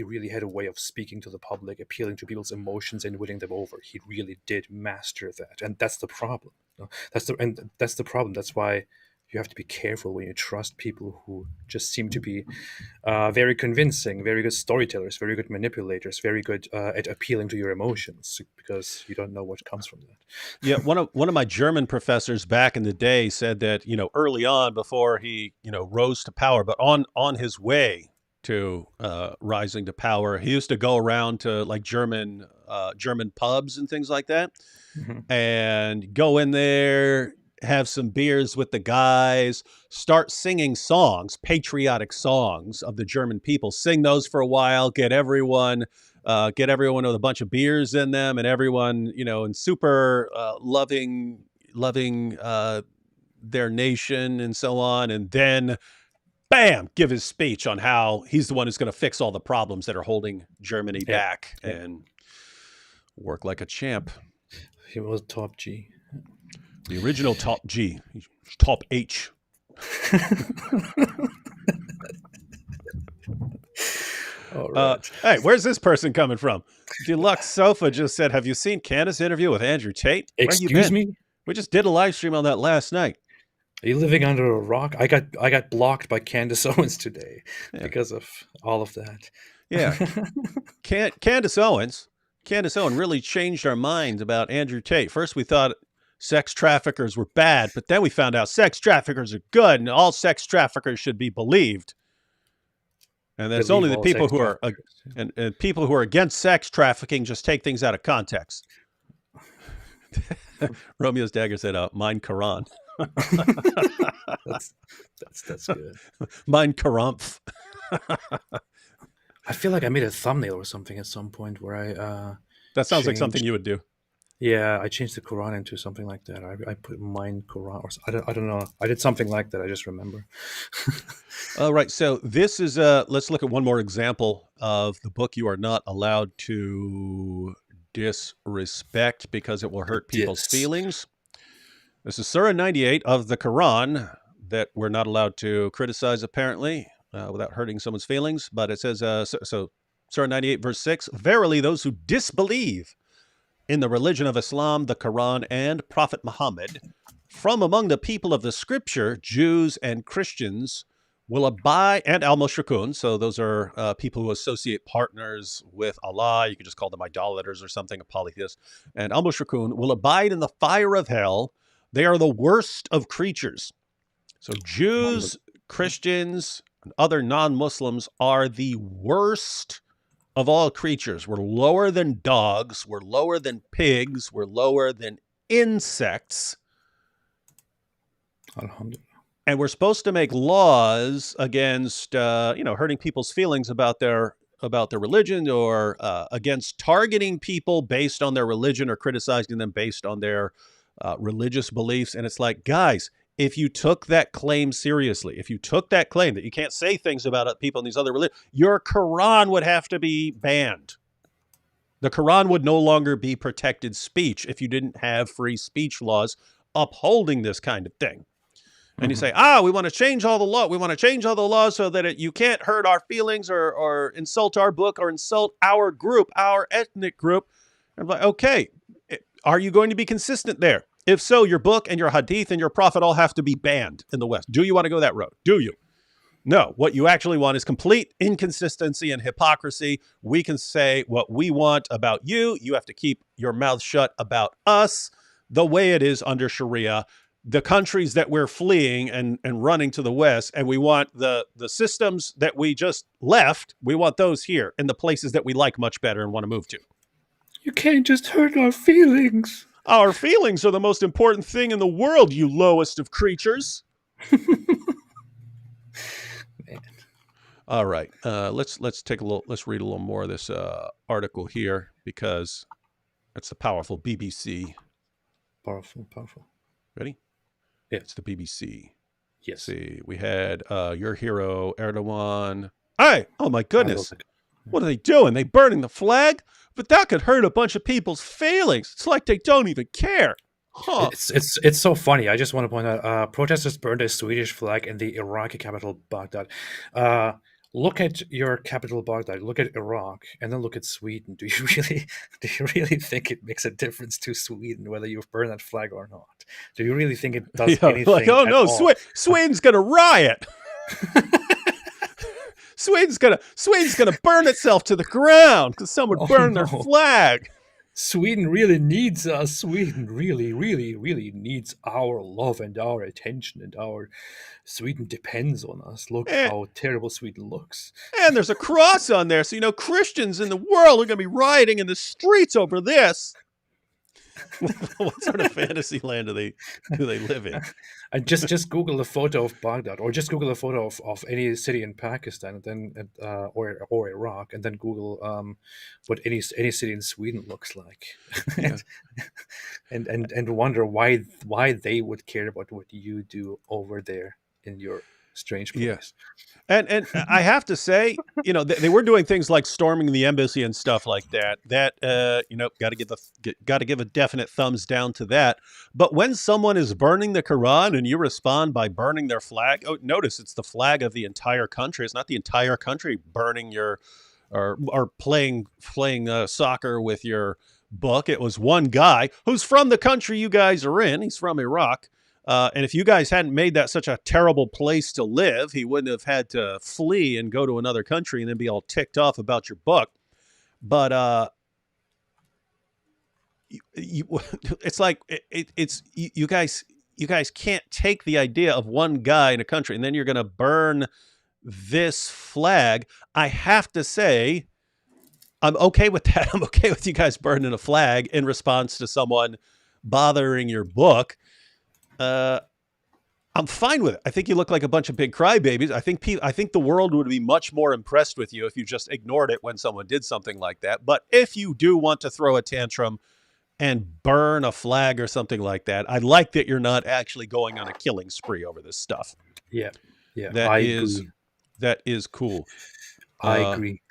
really had a way of speaking to the public, appealing to people's emotions and winning them over. He really did master that, and that's the problem. That's the problem. That's why you have to be careful when you trust people who just seem to be very convincing, very good storytellers, very good manipulators, very good at appealing to your emotions, because you don't know what comes from that. Yeah, one of my German professors back in the day said that, early on, before he, rose to power, but on his way to rising to power, he used to go around to like German pubs and things like that, and go in there, have some beers with the guys, start singing songs, patriotic songs of the German people, sing those for a while, get everyone with a bunch of beers in them, and everyone, and super loving their nation and so on. And then, bam, give his speech on how he's the one who's going to fix all the problems that are holding Germany back and work like a champ. He was top G. The original top G, top H. All right. Hey, where's this person coming from? Deluxe Sofa just said, have you seen Candace's interview with Andrew Tate? Excuse me? We just did a live stream on that last night. Are you living under a rock? I got blocked by Candace Owens today because of all of that. Yeah. Candace Owen really changed our minds about Andrew Tate. First, we thought sex traffickers were bad, but then we found out sex traffickers are good, and all sex traffickers should be believed. And then it's only the people who are and people who are against sex trafficking just take things out of context. Romeo's dagger said, "Mein Quran." that's good. Mein Karumph. I feel like I made a thumbnail or something at some point where I. That sounds like something you would do. Yeah, I changed the Quran into something like that. I put mine Quran, or I don't know. I did something like that. I just remember. All right. So this is let's look at one more example of the book you are not allowed to disrespect because it will hurt people's Dis. feelings. This is Surah 98 of the Quran that we're not allowed to criticize, apparently, without hurting someone's feelings. But it says, so Surah 98, verse 6, verily those who disbelieve in the religion of Islam, the Quran, and Prophet Muhammad, from among the people of the scripture, Jews and Christians, will abide, and al-mushrikun, so those are people who associate partners with Allah. You could just call them idolaters or something, a polytheist. And al-mushrikun will abide in the fire of hell. They are the worst of creatures. So Jews, Christians, and other non-Muslims are the worst of all creatures. We're lower than dogs. We're lower than pigs. We're lower than insects. Alhamdulillah. And we're supposed to make laws against, hurting people's feelings about their religion, or against targeting people based on their religion, or criticizing them based on their religious beliefs. And it's like, guys, if you took that claim seriously, if you took that claim that you can't say things about people in these other religions, your Quran would have to be banned. The Quran would no longer be protected speech if you didn't have free speech laws upholding this kind of thing. And you say, we want to change all the law. We want to change all the laws so that you can't hurt our feelings, or insult our book, or insult our group, our ethnic group. I'm like, okay, are you going to be consistent there? If so, your book and your Hadith and your Prophet all have to be banned in the West. Do you want to go that road? Do you? No. What you actually want is complete inconsistency and hypocrisy. We can say what we want about you. You have to keep your mouth shut about us, the way it is under Sharia. The countries that we're fleeing and running to the West, and we want the systems that we just left, we want those here in the places that we like much better and want to move to. You can't just hurt our feelings. Our feelings are the most important thing in the world, you lowest of creatures. Man. All right, let's take a little. Let's read a little more of this article here, because it's the powerful BBC. Powerful. Ready? Yeah. It's the BBC. Yes. Let's see, we had your hero Erdogan. Hey, oh my goodness, what are they doing? They burning the flag? But that could hurt a bunch of people's feelings. It's like they don't even care. Huh. It's so funny. I just want to point out, protesters burned a Swedish flag in the Iraqi capital Baghdad. Look at your capital Baghdad. Look at Iraq, and then look at Sweden. Do you really think it makes a difference to Sweden whether you burn that flag or not? Do you really think it does anything? Like, oh no, Sweden's gonna riot. Sweden's gonna burn itself to the ground because someone burned their flag. Sweden really needs us. Sweden really, really, really needs our love and our attention, and Sweden depends on us. Look how terrible Sweden looks. And there's a cross on there, so Christians in the world are gonna be rioting in the streets over this. What sort of fantasy land do they live in? And just Google a photo of Baghdad, or just Google a photo of any city in Pakistan, and then or Iraq, and then Google what any city in Sweden looks like, Yeah. and wonder why they would care about what you do over there in your strange place. Yes. And I have to say, they were doing things like storming the embassy and stuff like that. That got to give a definite thumbs down to that. But when someone is burning the Quran and you respond by burning their flag, notice it's the flag of the entire country. It's not the entire country burning your or playing soccer with your book. It was one guy who's from the country you guys are in. He's from Iraq. And if you guys hadn't made that such a terrible place to live, he wouldn't have had to flee and go to another country and then be all ticked off about your book. But it's like you guys can't take the idea of one guy in a country and then you're going to burn this flag. I have to say, I'm okay with that. I'm okay with you guys burning a flag in response to someone bothering your book. I'm fine with it. I think you look like a bunch of big crybabies. I think the world would be much more impressed with you if you just ignored it when someone did something like that. But if you do want to throw a tantrum and burn a flag or something like that. I like that you're not actually going on a killing spree over this stuff. Yeah, yeah, That I is agree. cool. I agree.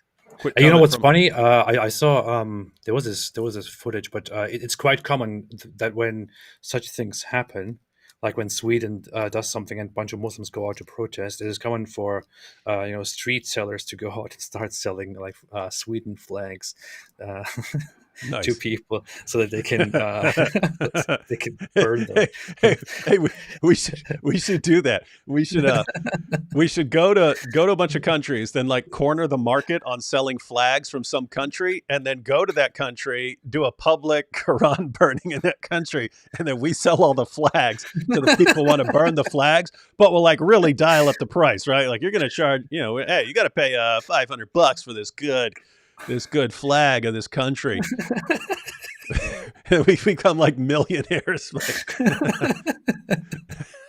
Quick And you know comment what's from funny? I saw there was this footage, but it's quite common that when such things happen, like when Sweden does something and a bunch of Muslims go out to protest, it is common for street sellers to go out and start selling like Sweden flags uh, to nice. people so that they can they can burn them. hey, hey, we should do that. We should go to a bunch of countries, then like corner the market on selling flags from some country, and then go to that country, do a public Quran burning in that country, and then we sell all the flags to the people who want to burn the flags, but we'll like really dial up the price, right? Like you're going to charge, hey, you got to pay $500 for this good flag of this country. We become like millionaires.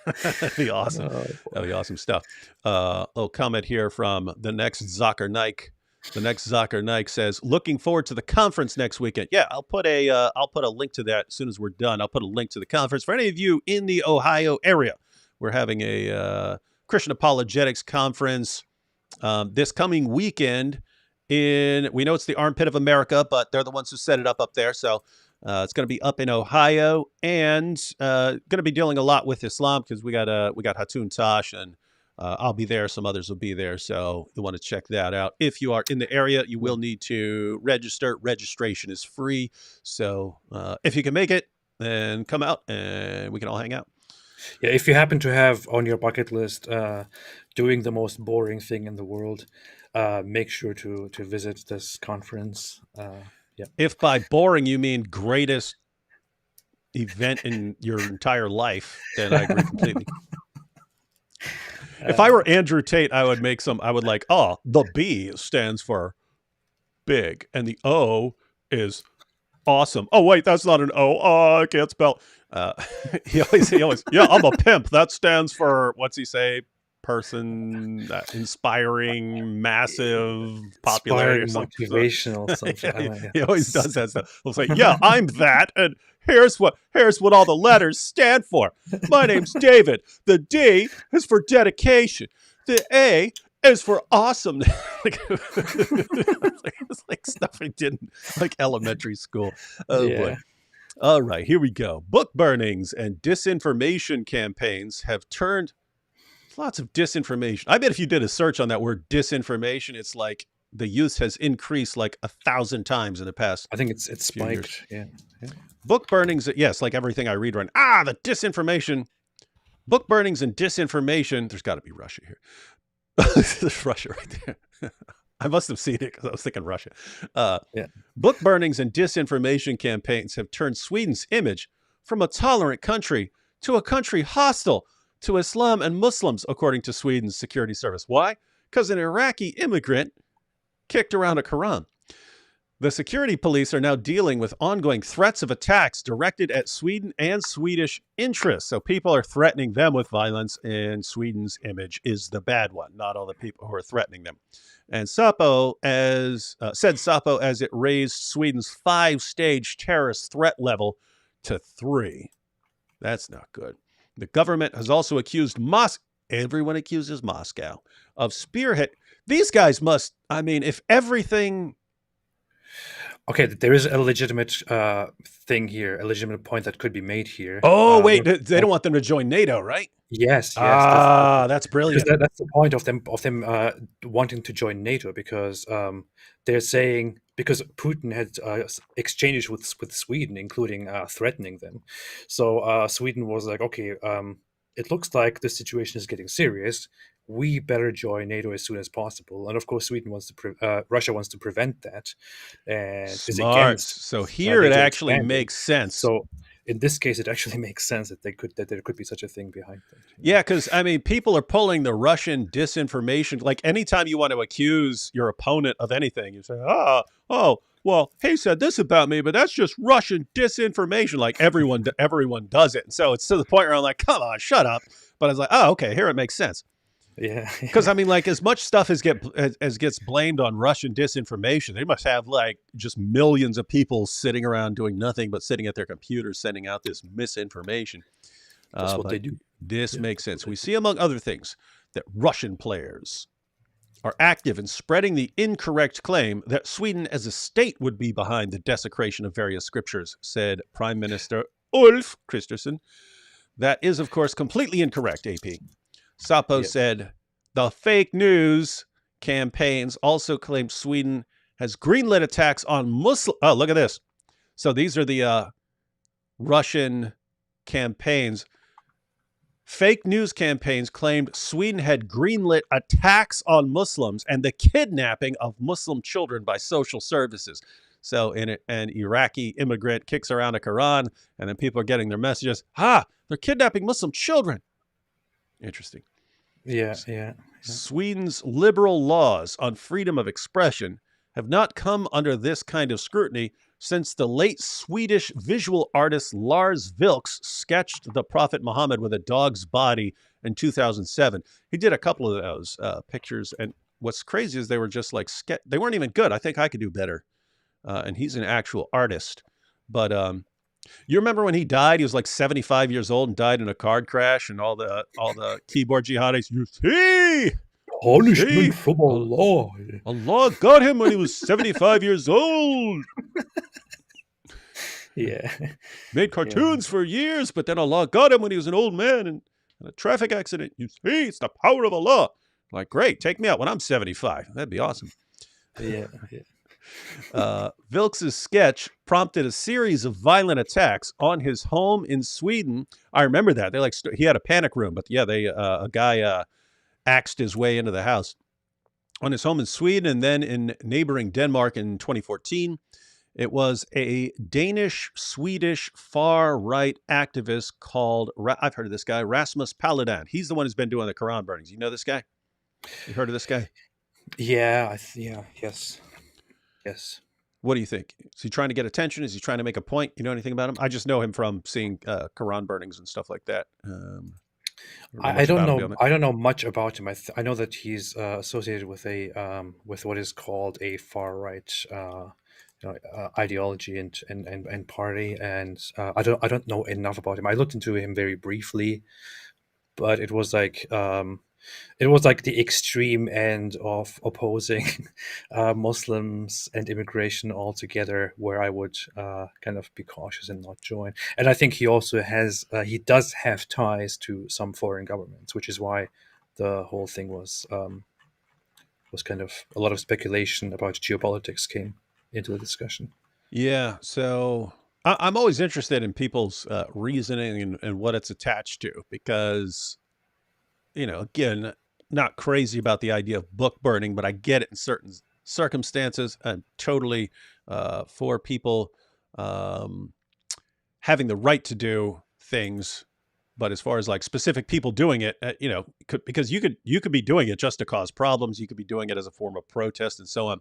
That'd be awesome. That'd be awesome stuff. Little comment here from the next Zakir Naik. The next Zakir Naik says, "Looking forward to the conference next weekend." Yeah, I'll put a link to that as soon as we're done. I'll put a link to the conference for any of you in the Ohio area. We're having a Christian apologetics conference this coming weekend. We know it's the armpit of America, but they're the ones who set it up there. So it's going to be up in Ohio, and going to be dealing a lot with Islam because we got Hatun Tash, and I'll be there. Some others will be there, so you want to check that out. If you are in the area, you will need to register. Registration is free, so if you can make it, then come out and we can all hang out. Yeah, if you happen to have on your bucket list doing the most boring thing in the world, make sure to visit this conference. Yeah. If by boring you mean greatest event in your entire life, then I agree completely. If I were Andrew Tate, I would like, the B stands for big, and the O is awesome. Oh, wait, that's not an O. Oh, I can't spell. He always, yeah, I'm a pimp. That stands for, what's he say? Person, inspiring, massive, popularity, or something. Motivational, something. He always does that stuff. He'll say, "Yeah, I'm that, and here's what all the letters stand for. My name's David. The D is for dedication. The A is for awesome." It's like stuff I did in like elementary school. Oh boy. All right, here we go. Book burnings and disinformation campaigns have turned. Lots of disinformation. I bet if you did a search on that word disinformation, it's like the use has increased like 1,000 times in the past. I think it's spiked. Yeah. Book burnings. Yes, like everything I read right now. The disinformation. Book burnings and disinformation. There's got to be Russia here. There's Russia right there. I must have seen it because I was thinking Russia. Book burnings and disinformation campaigns have turned Sweden's image from a tolerant country to a country hostile to Islam and Muslims, according to Sweden's security service. Why? Because an Iraqi immigrant kicked around a Quran. The security police are now dealing with ongoing threats of attacks directed at Sweden and Swedish interests. So people are threatening them with violence, and Sweden's image is the bad one, not all the people who are threatening them. And Sapo said Sapo as it raised Sweden's 5-stage terrorist threat level to 3. That's not good. The government has also accused everyone accuses Moscow of spearhead. These guys must, if everything. Okay, there is a legitimate thing here, a legitimate point that could be made here. Oh, wait, they don't want them to join NATO, right? Yes. That's brilliant. That's the point of them wanting to join NATO, because they're saying, because Putin had exchanges with Sweden, including threatening them. So Sweden was like, okay, it looks like the situation is getting serious. We better join NATO as soon as possible. And of course, Russia wants to prevent that. And smart. So here it actually makes sense. So in this case, it actually makes sense that there could be such a thing behind it. Yeah, because people are pulling the Russian disinformation. Like anytime you want to accuse your opponent of anything, you say, well, he said this about me, but that's just Russian disinformation. Like everyone does it. And so it's to the point where I'm like, come on, shut up. But I was like, oh, okay, here it makes sense. Yeah. Because I mean, like, as much stuff as gets blamed on Russian disinformation, they must have like just millions of people sitting around doing nothing but sitting at their computers sending out this misinformation. That's what But they do. this Yeah, makes that's what sense. they We do. see, among other things, that Russian players are active in spreading the incorrect claim that Sweden as a state would be behind the desecration of various scriptures, said Prime Minister Ulf Kristersson. That is, of course, completely incorrect, AP. Sapo Yeah. said the fake news campaigns also claim Sweden has greenlit attacks on Muslim. Oh, look at this. So these are the Russian campaigns. Fake news campaigns claimed Sweden had greenlit attacks on Muslims and the kidnapping of Muslim children by social services. So an Iraqi immigrant kicks around a Quran, and then people are getting their messages. They're kidnapping Muslim children. Interesting. Yeah. Yeah. Sweden's liberal laws on freedom of expression have not come under this kind of scrutiny since the late Swedish visual artist Lars Vilks sketched the Prophet Muhammad with a dog's body in 2007. He did a couple of those pictures, and what's crazy is they were just like they weren't even good. I think I could do better. And he's an actual artist. But you remember when he died? He was like 75 years old and died in a car crash, and all the keyboard jihadis, you see, Punishment from Allah. Allah got him when he was 75 years old. Yeah. Made cartoons for years, but then Allah got him when he was an old man in a traffic accident. You see, it's the power of Allah. Like, great, take me out when I'm 75. That'd be awesome. Yeah. Vilks' sketch prompted a series of violent attacks on his home in Sweden. I remember that. They he had a panic room, but yeah, a guy axed his way into the house on his home in Sweden, and then in neighboring Denmark in 2014. It was a Danish-Swedish far-right activist called, I've heard of this guy, Rasmus Paludan. He's the one who's been doing the Quran burnings. You know this guy? You heard of this guy? Yeah. Yes. Yes. What do you think? Is he trying to get attention? Is he trying to make a point? You know anything about him? I just know him from seeing Quran burnings and stuff like that. I don't know. I don't know much about him. I know that he's associated with with what is called a far right ideology and party, and I don't know enough about him. I looked into him very briefly, but it was like the extreme end of opposing Muslims and immigration altogether, where I would kind of be cautious and not join. And I think he does have ties to some foreign governments, which is why the whole thing was kind of a lot of speculation about geopolitics came into the discussion. Yeah, so I'm always interested in people's reasoning and what it's attached to, because, again, not crazy about the idea of book burning, but I get it in certain circumstances. I'm totally for people having the right to do things, but as far as like specific people doing it, because you could be doing it just to cause problems, you could be doing it as a form of protest and so on.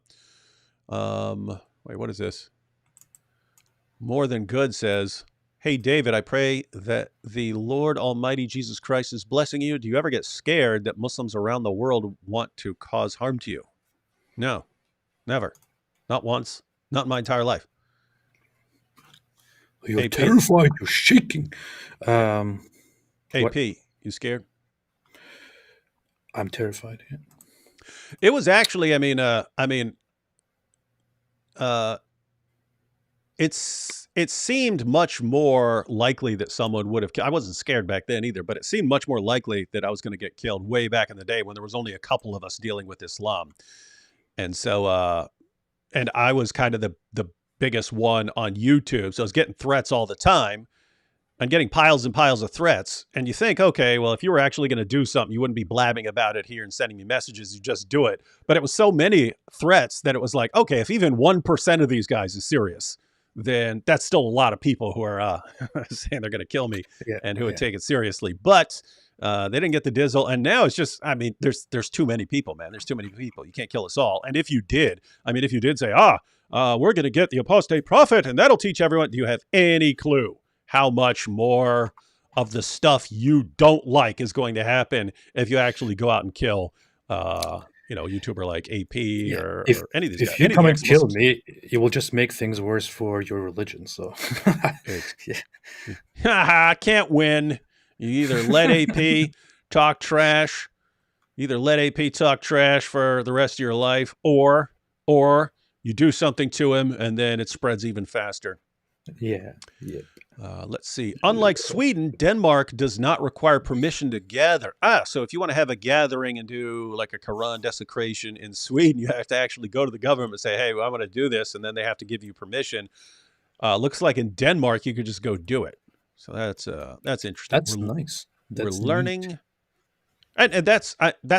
Wait, what is this? More Than Good says, "Hey, David, I pray that the Lord Almighty Jesus Christ is blessing you. Do you ever get scared that Muslims around the world want to cause harm to you?" No, never. Not once. Not in my entire life. You're terrified. You're shaking. AP, you scared? I'm terrified. Yeah. It was actually, it seemed much more likely that someone would have. I wasn't scared back then either, but it seemed much more likely that I was going to get killed way back in the day when there was only a couple of us dealing with Islam, and so and I was kind of the biggest one on YouTube, so I was getting threats all the time. And getting piles and piles of threats. And you think, okay, well, if you were actually going to do something, you wouldn't be blabbing about it here and sending me messages. You just do it. But it was so many threats that it was like, okay, if even 1% of these guys is serious, then that's still a lot of people who are saying they're going to kill me and who would take it seriously. But they didn't get the dizzle. And now it's just, there's too many people, man. There's too many people. You can't kill us all. And if you did say, we're going to get the Apostate Prophet and that'll teach everyone, do you have any clue how much more of the stuff you don't like is going to happen if you actually go out and kill, YouTuber like AP Yeah. or any of these guys, If you any of come the and kill ex-Muslims. me, you will just make things worse for your religion. So, yeah. I can't win. You either let AP talk trash, for the rest of your life, or you do something to him and then it spreads even faster. Yeah. Yep. Let's see. Unlike Sweden, Denmark does not require permission to gather. So if you want to have a gathering and do like a Quran desecration in Sweden, you have to actually go to the government and say, hey, well, I'm going to do this. And then they have to give you permission. Looks like in Denmark, you could just go do it. So that's interesting. That's nice. We're That's learning. neat. And that's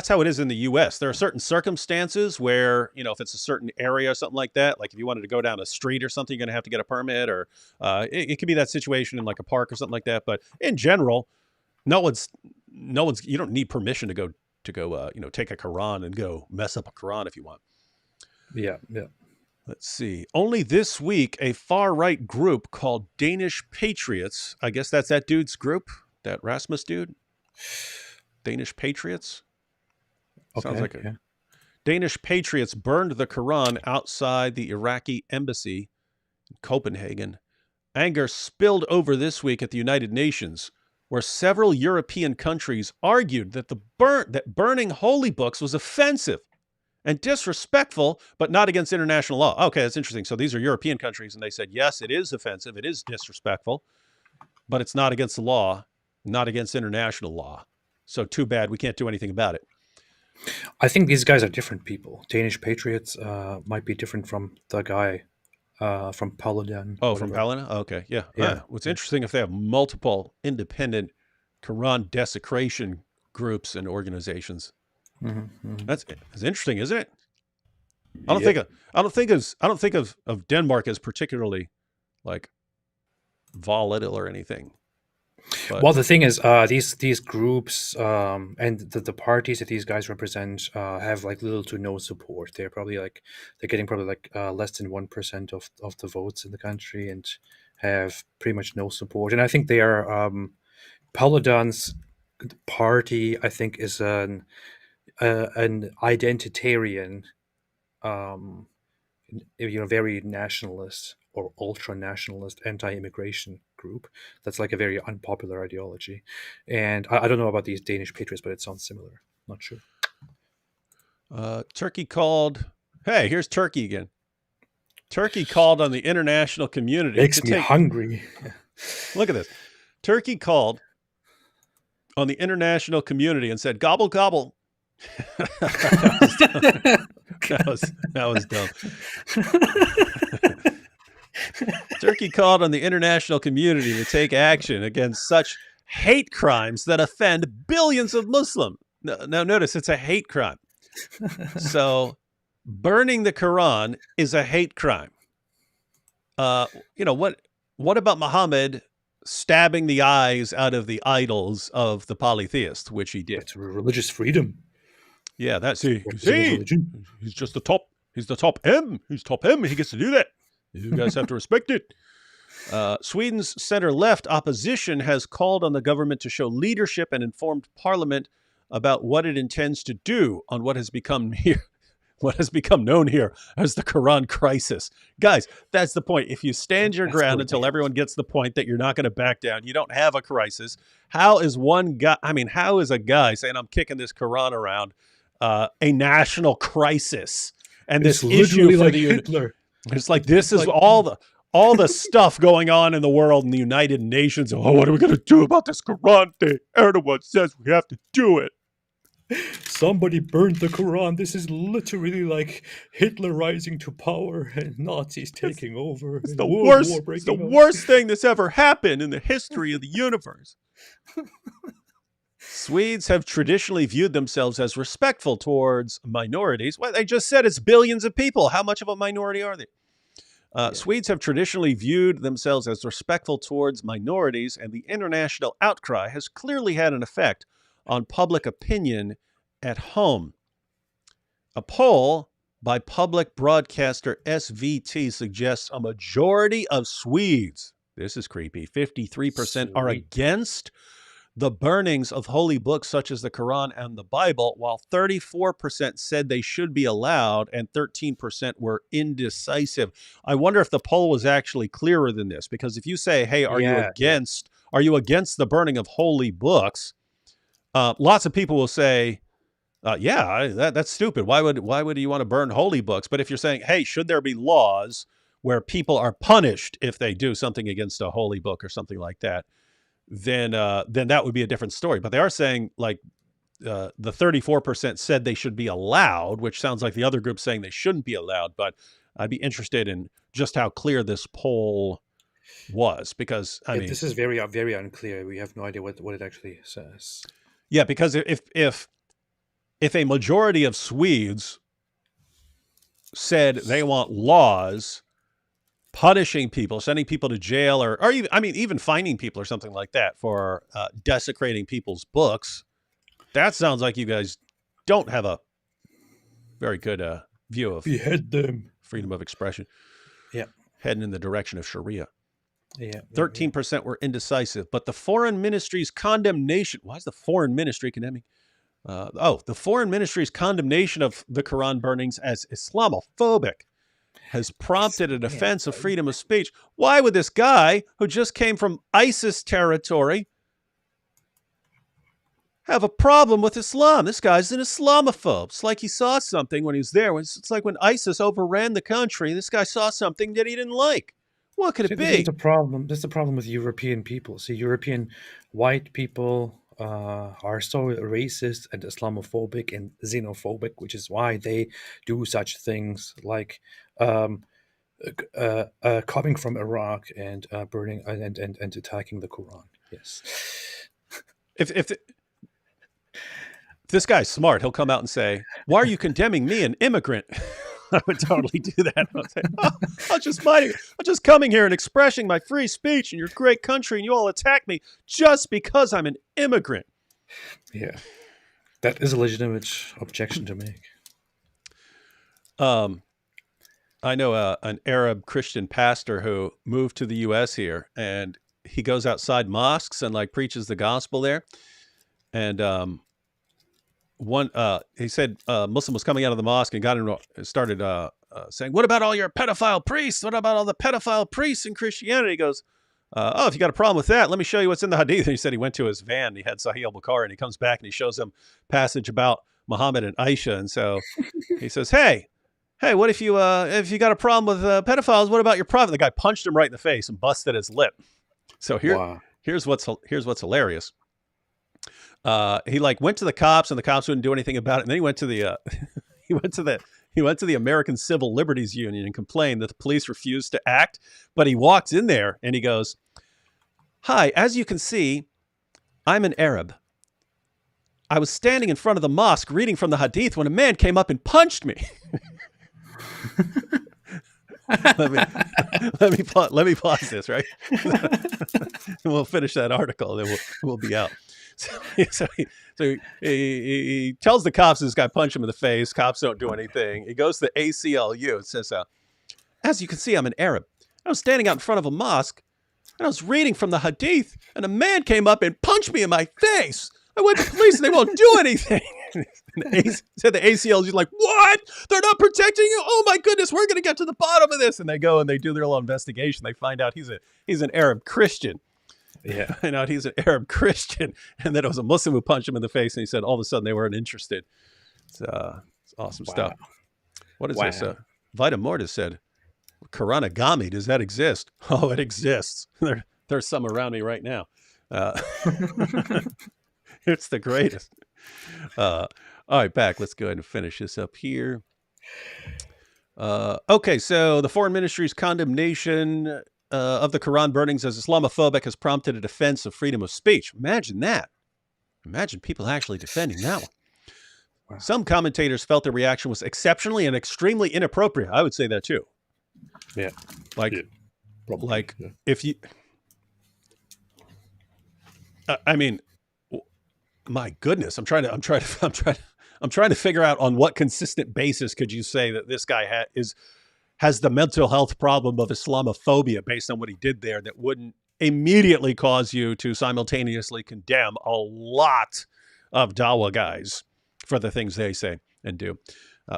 how it is in the U.S. There are certain circumstances where, if it's a certain area or something like that, like if you wanted to go down a street or something, you're going to have to get a permit, or it could be that situation in like a park or something like that. But in general, no one's you don't need permission to go take a Quran and go mess up a Quran if you want. Yeah. Yeah. Let's see. Only this week, a far-right group called Danish Patriots, I guess that's that dude's group, that Rasmus dude, Danish Patriots. Okay, Sounds like Danish Patriots burned the Quran outside the Iraqi embassy in Copenhagen. Anger spilled over this week at the United Nations, where several European countries argued that burning holy books was offensive and disrespectful, but not against international law. Okay, that's interesting. So these are European countries, and they said, yes, it is offensive, it is disrespectful, but it's not against the law, not against international law. So too bad, we can't do anything about it. I think these guys are different people. Danish Patriots might be different from the guy from Paludan. Oh, from Paludan? Okay, yeah. Yeah. What's interesting, if they have multiple independent Quran desecration groups and organizations. That's interesting, isn't it? I don't think of Denmark as particularly like volatile or anything. But, well, the thing is, these groups and the parties that these guys represent have like little to no support. They're getting less than 1% of the votes in the country and have pretty much no support. And I think they are Paludan's party. I think is an identitarian, very nationalist or ultra-nationalist anti-immigration group. That's like a very unpopular ideology. And I don't know about these Danish Patriots, but it sounds similar. Not sure. Turkey called... Hey, here's Turkey again. Turkey called on the international community. Makes me hungry. Look at this. Turkey called on the international community and said, gobble, gobble. That was dumb. Turkey called on the international community to take action against such hate crimes that offend billions of Muslims. Now notice it's a hate crime. So burning the Quran is a hate crime. What about Muhammad stabbing the eyes out of the idols of the polytheist, which he did? It's religious freedom. Yeah, that's he's just the top. He's the top M. He's top M. He gets to do that. You guys have to respect it. Sweden's center-left opposition has called on the government to show leadership and informed parliament about what it intends to do on what has become known here as the Quran crisis. Guys, that's the point. If you stand your ground until everyone gets the point that you're not going to back down, you don't have a crisis. How is a guy saying, I'm kicking this Quran around, a national crisis? And this issue for Hitler. It's like, this is all the stuff going on in the world in the United Nations. Oh, what are we going to do about this Quran thing? Erdogan says we have to do it. Somebody burned the Quran. This is literally like Hitler rising to power and Nazis taking over. It's the worst thing that's ever happened in the history of the universe. Swedes have traditionally viewed themselves as respectful towards minorities. Well, they just said it's billions of people. How much of a minority are they? Swedes have traditionally viewed themselves as respectful towards minorities, and the international outcry has clearly had an effect on public opinion at home. A poll by public broadcaster SVT suggests a majority of Swedes, This is creepy. 53% are Sweet. against the burnings of holy books such as the Quran and the Bible, while 34% said they should be allowed and 13% were indecisive. I wonder if the poll was actually clearer than this, because if you say, hey, are you Yeah, yeah. against the burning of holy books? Lots of people will say, yeah, that's stupid. Why would you want to burn holy books? But if you're saying, hey, should there be laws where people are punished if they do something against a holy book or something like that, then that would be a different story. But they are saying, like, the 34% said they should be allowed, which sounds like the other group saying they shouldn't be allowed. But I'd be interested in just how clear this poll was, because I mean, This is very very unclear. We have no idea what it actually says. yeah, because if a majority of Swedes said they want laws punishing people, sending people to jail, or even, I mean, even fining people or something like that for desecrating people's books, that sounds like you guys don't have a very good view of Behead them. freedom of expression. Yeah. Heading in the direction of Sharia. Yeah. 13% were indecisive, but the foreign ministry's condemnation. Why is the foreign ministry condemning? The foreign ministry's condemnation of the Quran burnings as Islamophobic has prompted a defense of freedom of speech. Why would this guy who just came from ISIS territory have a problem with Islam? This guy's an Islamophobe. It's like he saw something when he was there. It's like when ISIS overran the country, this guy saw something that he didn't like. What could it be? This is the problem. This is the problem with European people. See, European white people are so racist and Islamophobic and xenophobic, which is why they do such things like coming from Iraq and burning and attacking the Quran. Yes. If this guy's smart, he'll come out and say, "Why are you condemning me, an immigrant?" I would totally do that. I'll say, I'm just coming here and expressing my free speech in your great country, and you all attack me just because I'm an immigrant. Yeah, that is a legitimate objection to make. I know an Arab Christian pastor who moved to the U.S. here, and he goes outside mosques and like preaches the gospel there. And he said a Muslim was coming out of the mosque and started saying, "What about all your pedophile priests? What about all the pedophile priests in Christianity?" He goes, "Oh, if you got a problem with that, let me show you what's in the Hadith." And he said he went to his van, and he had Sahih al-Bukhari, and he comes back and he shows him passage about Muhammad and Aisha. And so he says, Hey, what if you got a problem with pedophiles? What about your prophet? The guy punched him right in the face and busted his lip. So here's what's hilarious. He like went to the cops, and the cops wouldn't do anything about it. And then he went to the he went to the American Civil Liberties Union and complained that the police refused to act. But he walks in there and he goes, "Hi, as you can see, I'm an Arab. I was standing in front of the mosque reading from the Hadith when a man came up and punched me." let me pause this, right? We'll finish that article, then we'll be out. So he tells the cops this guy punched him in the face. Cops don't do anything. He goes to the ACLU. It says, "As you can see, I'm an Arab. I was standing out in front of a mosque, and I was reading from the Hadith, and a man came up and punched me in my face. I went to police, and they won't do anything." Said the ACLU is like, "What? They're not protecting you? Oh my goodness, we're going to get to the bottom of this." And they go and they do their little investigation. They find out he's an Arab Christian. Yeah. Find out he's an Arab Christian, and then it was a Muslim who punched him in the face. And he said all of a sudden they weren't interested. It's awesome stuff. What is this? Vita Mortis said, "Koranagami, does that exist?" Oh, it exists. There's some around me right now. It's the greatest. All right, back. Let's go ahead and finish this up here. Okay, so the foreign ministry's condemnation of the Quran burnings as Islamophobic has prompted a defense of freedom of speech. Imagine that. Imagine people actually defending that one. Wow. Some commentators felt the reaction was exceptionally and extremely inappropriate. I would say that too. Yeah. If you, I mean, my goodness, I'm trying to figure out on what consistent basis could you say that this guy is has the mental health problem of Islamophobia based on what he did there that wouldn't immediately cause you to simultaneously condemn a lot of Dawa guys for the things they say and do.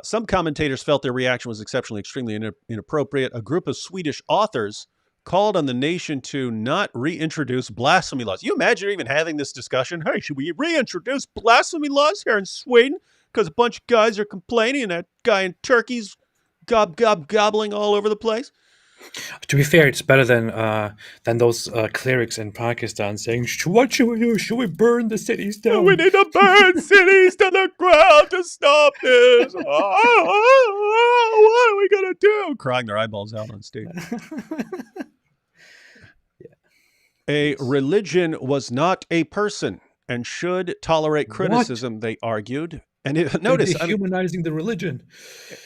Some commentators felt their reaction was exceptionally extremely inappropriate. A group of Swedish authors called on the nation to not reintroduce blasphemy laws. You imagine even having this discussion? Hey, should we reintroduce blasphemy laws here in Sweden? Because a bunch of guys are complaining and that guy in Turkey's gobbling all over the place. To be fair, it's better than those clerics in Pakistan saying, "What should we do? Should we burn the cities down? We need to burn cities to the ground to stop this. What are we gonna do?" Crying their eyeballs out on stage. A religion was not a person and should tolerate criticism, they argued. And notice, dehumanizing the religion.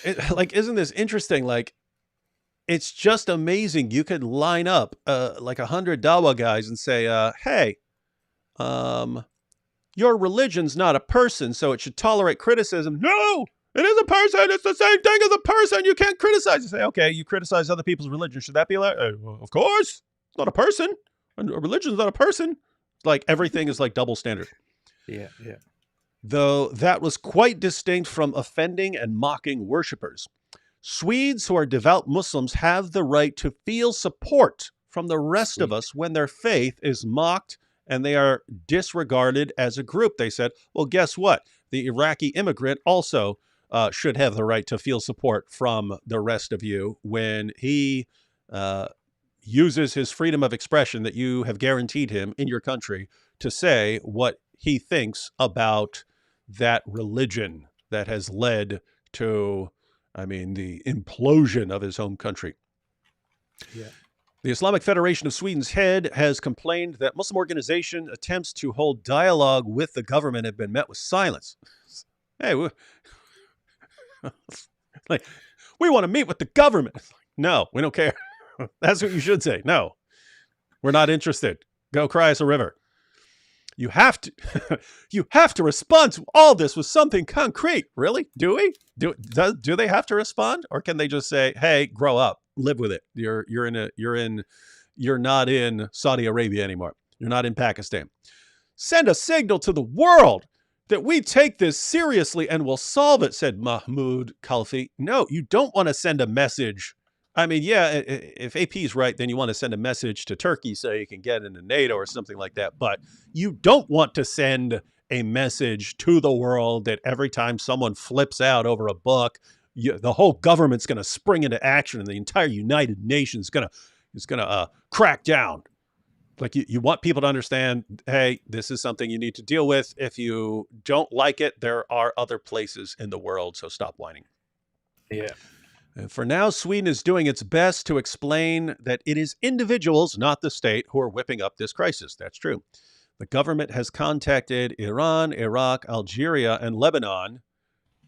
Isn't this interesting? Like, it's just amazing. You could line up like 100 Dawa guys and say, hey, your religion's not a person, so it should tolerate criticism. No, it is a person. It's the same thing as a person. You can't criticize. You say, okay, you criticize other people's religion. Should that be allowed? Of course. It's not a person. A religion's not a person. Like, everything is like double standard. Yeah. Though that was quite distinct from offending and mocking worshippers. Swedes who are devout Muslims have the right to feel support from the rest of us when their faith is mocked and they are disregarded as a group. They said, well, guess what? The Iraqi immigrant also should have the right to feel support from the rest of you when he uses his freedom of expression that you have guaranteed him in your country to say what he thinks about that religion that has led to, the implosion of his home country. Yeah. The Islamic Federation of Sweden's head has complained that Muslim organization attempts to hold dialogue with the government have been met with silence. Hey, we want to meet with the government. No, we don't care. That's what you should say. No, we're not interested. Go cry us a river. You have to respond to all this with something concrete. Really? Do we? Do they have to respond, or can they just say, "Hey, grow up, live with it. You're not in Saudi Arabia anymore. You're not in Pakistan. Send a signal to the world that we take this seriously and will solve it," said Mahmoud Khalfi. No, you don't want to send a message. If AP is right, then you want to send a message to Turkey so you can get into NATO or something like that. But you don't want to send a message to the world that every time someone flips out over a book, the whole government's going to spring into action and the entire United Nations is going to crack down. Like, you want people to understand, hey, this is something you need to deal with. If you don't like it, there are other places in the world, so stop whining. Yeah. And for now, Sweden is doing its best to explain that it is individuals, not the state, who are whipping up this crisis. That's true. The government has contacted Iran, Iraq, Algeria, and Lebanon,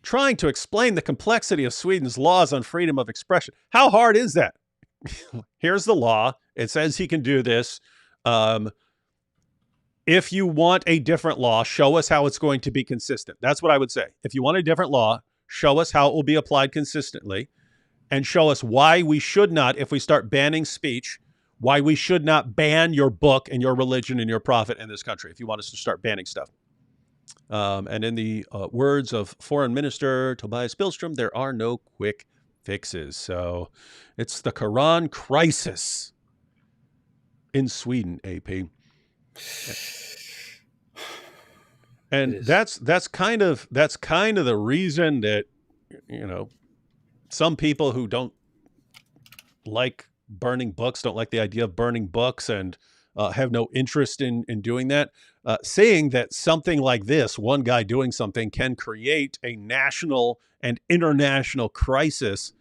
trying to explain the complexity of Sweden's laws on freedom of expression. How hard is that? Here's the law. It says he can do this. If you want a different law, show us how it's going to be consistent. That's what I would say. If you want a different law, show us how it will be applied consistently. And show us why we should not, if we start banning speech, why we should not ban your book and your religion and your prophet in this country if you want us to start banning stuff. And in the words of Foreign Minister Tobias Billström, there are no quick fixes. So it's the Quran crisis in Sweden, AP. And that's kind of the reason that, some people who don't like burning books, don't like the idea of burning books, and have no interest in doing that, saying that something like this, one guy doing something, can create a national and international crisis,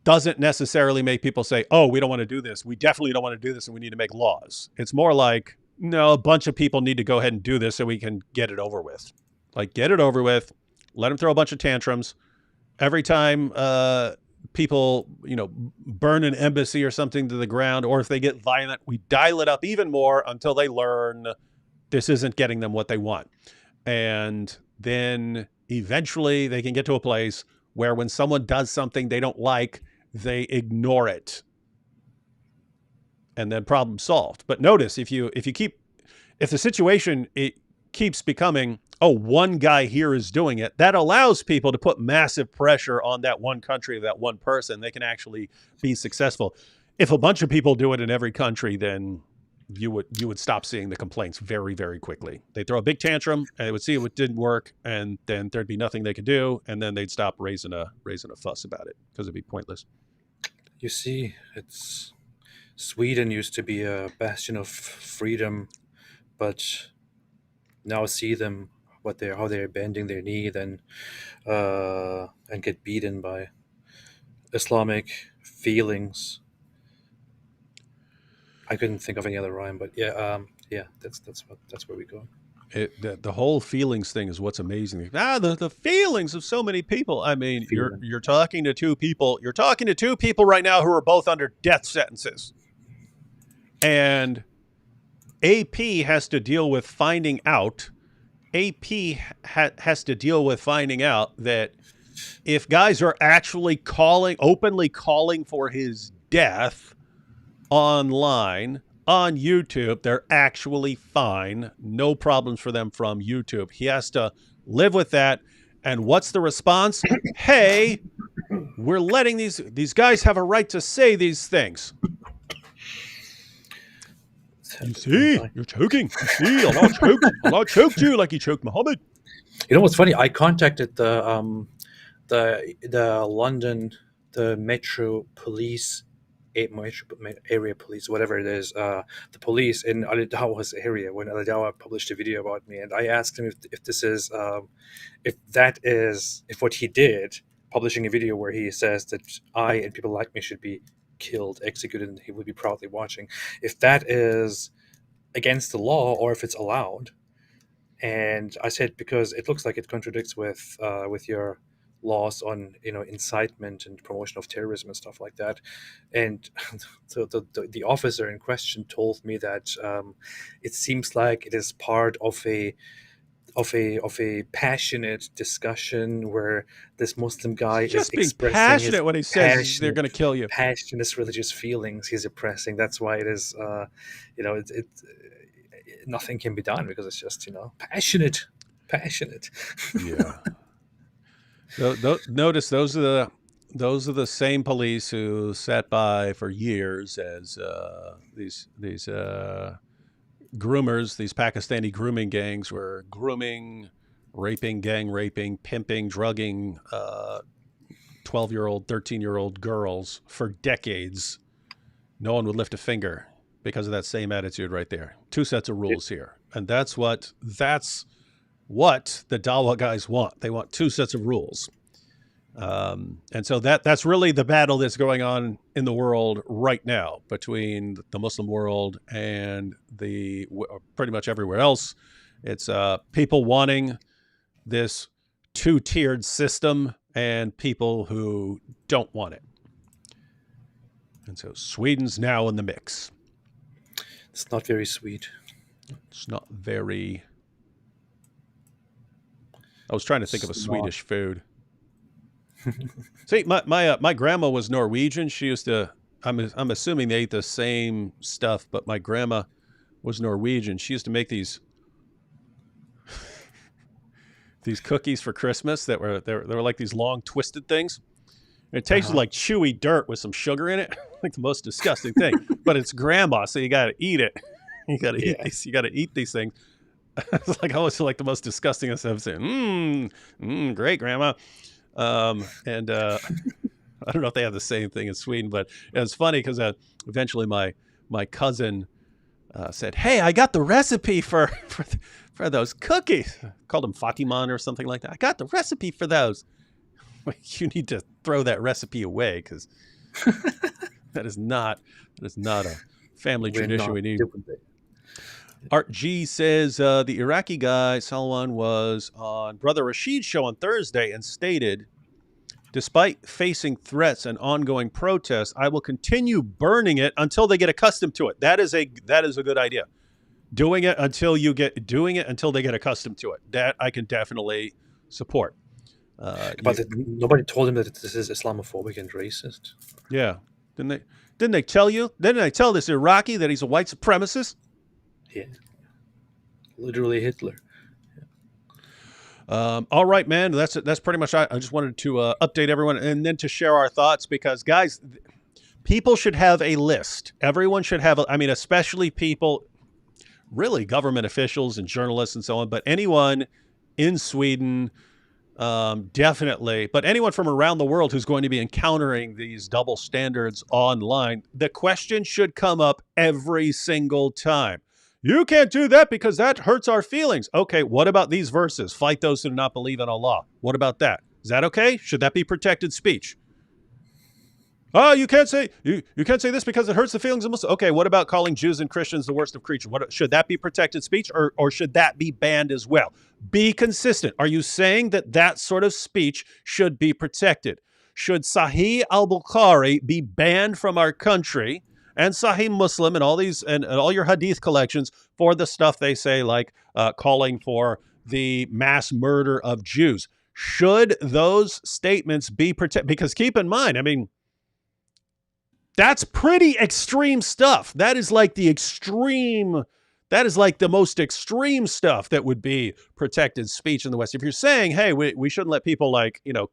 doesn't necessarily make people say, oh, we don't want to do this. We definitely don't want to do this, and we need to make laws. It's more like, no, a bunch of people need to go ahead and do this so we can get it over with. Like, get it over with, let them throw a bunch of tantrums. Every time people, burn an embassy or something to the ground, or if they get violent, we dial it up even more until they learn this isn't getting them what they want. And then eventually they can get to a place where when someone does something they don't like, they ignore it. And then problem solved. But notice if the situation it keeps becoming, oh, one guy here is doing it, that allows people to put massive pressure on that one country, that one person. They can actually be successful. If a bunch of people do it in every country, then you would stop seeing the complaints very, very quickly. They'd throw a big tantrum and they would see it didn't work, and then there'd be nothing they could do, and then they'd stop raising a fuss about it because it'd be pointless. You see, Sweden used to be a bastion of freedom, but now see them how they're bending their knee and get beaten by Islamic feelings. I couldn't think of any other rhyme, but that's where we go. The whole feelings thing is what's amazing. The feelings of so many people. I mean, you're talking to two people. You're talking to two people right now who are both under death sentences, and AP has to deal with finding out. AP has to deal with finding out that if guys are actually openly calling for his death online on YouTube, they're actually fine. No problems for them from YouTube. He has to live with that. And what's the response? Hey, we're letting these guys have a right to say these things. You see, you're choking. You see, Allah choked you like he choked Muhammad. You know what's funny? I contacted the London, the Metro Police, area police, whatever it is, the police in Al Dawa's area when Al Dawa published a video about me, and I asked him if what he did, publishing a video where he says that I and people like me should be killed, executed, and he would be proudly watching, if that is against the law or if it's allowed. And I said, because it looks like it contradicts with your laws on incitement and promotion of terrorism and stuff like that. And so the officer in question told me that it seems like it is part of a passionate discussion where this Muslim guy is expressing passionate when he says they're going to kill you. Passionate religious feelings he's expressing. That's why it is, nothing can be done because it's just passionate. Yeah. Notice those are the same police who sat by for years as these groomers, these Pakistani grooming gangs were grooming, gang raping, pimping, drugging 12-year-old, 13-year-old girls for decades. No one would lift a finger because of that same attitude right there. Two sets of rules here. And that's what the Dawa guys want. They want two sets of rules. And so that's really the battle that's going on in the world right now between the Muslim world and pretty much everywhere else. It's people wanting this two-tiered system and people who don't want it. And so Sweden's now in the mix. It's not very sweet. It's not very... I was trying to think of a Swedish food. See, my grandma was Norwegian. She used to... I'm assuming they ate the same stuff, but my grandma was Norwegian. She used to make these cookies for Christmas that were like these long twisted things. And it tasted like chewy dirt with some sugar in it. Like the most disgusting thing. But it's grandma, so you got to eat it. You got to eat these. You got to eat these things. It's like almost like the most disgusting I've ever seen. Great, grandma. And I don't know if they have the same thing in Sweden, but it's funny because eventually my cousin said, "Hey, I got the recipe for those cookies." Called them Fatiman or something like that. I got the recipe for those. You need to throw that recipe away because that is not a family tradition we need. Art G says the Iraqi guy Salwan was on Brother Rashid's show on Thursday and stated, "Despite facing threats and ongoing protests, I will continue burning it until they get accustomed to it." That is a good idea. Doing it until they get accustomed to it. That I can definitely support. But nobody told him that this is Islamophobic and racist. Yeah. Didn't they tell you? Didn't they tell this Iraqi that he's a white supremacist? Yeah, literally Hitler. All right, man. That's pretty much. I just wanted to update everyone and then to share our thoughts because, guys, people should have a list. Everyone should have. I mean, especially people, really government officials and journalists and so on. But anyone in Sweden, definitely. But anyone from around the world who's going to be encountering these double standards online, the question should come up every single time. You can't do that because that hurts our feelings. Okay, what about these verses? Fight those who do not believe in Allah. What about that? Is that okay? Should that be protected speech? Oh, you can't say this because it hurts the feelings of Muslims. Okay, what about calling Jews and Christians the worst of creatures? Should that be protected speech or should that be banned as well? Be consistent. Are you saying that sort of speech should be protected? Should Sahih al-Bukhari be banned from our country and Sahih Muslim and all these and all your Hadith collections for the stuff they say, like calling for the mass murder of Jews? Should those statements be protected? Because keep in mind, I mean, that's pretty extreme stuff. That is like the most extreme stuff that would be protected speech in the West. If you're saying, hey, we shouldn't let people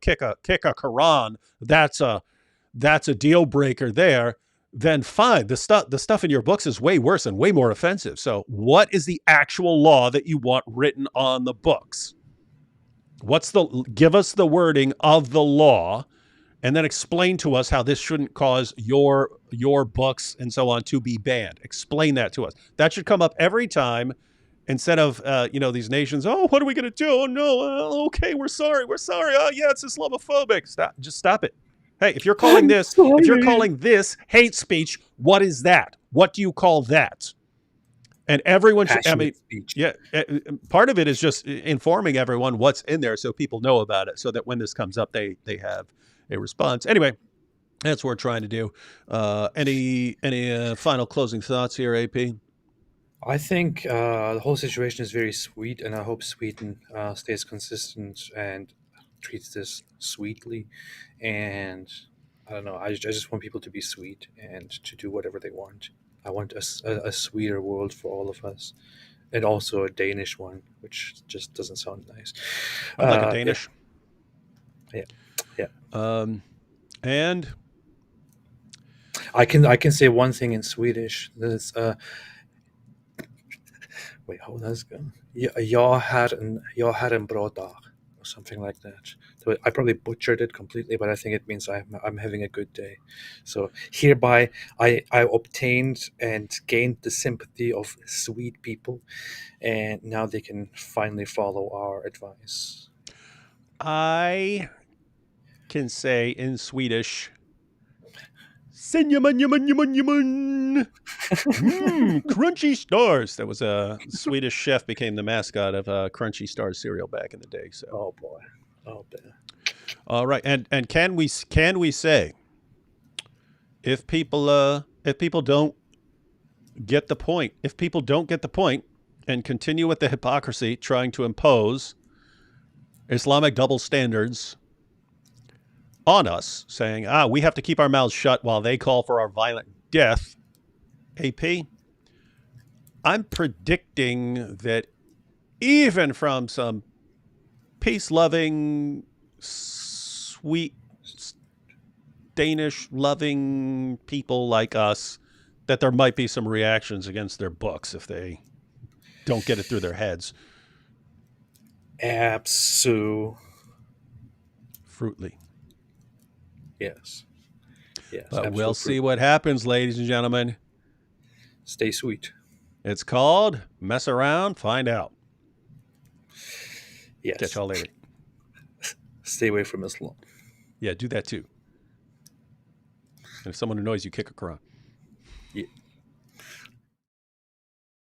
kick a Quran, that's a deal breaker there, then fine. The stuff in your books is way worse and way more offensive. So what is the actual law that you want written on the books? Give us the wording of the law and then explain to us how this shouldn't cause your books and so on to be banned. Explain that to us. That should come up every time instead of, these nations, oh, what are we going to do? Oh, no, okay, we're sorry. Oh, yeah, it's Islamophobic. Just stop it. Hey, if you're calling this hate speech, what is that? What do you call that? And everyone should, speech. Yeah, part of it is just informing everyone what's in there so people know about it so that when this comes up, they have a response. Anyway, that's what we're trying to do. Any final closing thoughts here, AP? I think the whole situation is very sweet, and I hope Sweden stays consistent and treats this sweetly. And I don't know, I just want people to be sweet and to do whatever they want. I want a sweeter world for all of us, and also a Danish one, which just doesn't sound nice. I like a Danish. Yeah. And I can say one thing in Swedish. There's wait, how does it go? Jag har en bra dag, or something like that. So I probably butchered it completely, but I think it means I'm having a good day. So hereby I obtained and gained the sympathy of sweet people, and now they can finally follow our advice. I can say in Swedish, Crunchy Stars. That was a Swedish chef became the mascot of Crunchy Stars cereal back in the day. So, oh boy, oh boy. All right, and can we say if people don't get the point, and continue with the hypocrisy, trying to impose Islamic double standards on us, saying, we have to keep our mouths shut while they call for our violent death, AP, I'm predicting that even from some peace-loving, sweet, Danish-loving people like us, that there might be some reactions against their books if they don't get it through their heads. Fruitly. Yes. But we'll see what happens, ladies and gentlemen. Stay sweet. It's called Mess Around, Find Out. Yes. Catch y'all later. Stay away from Islam. Yeah, do that too. And if someone annoys you, kick a Quran. Yeah.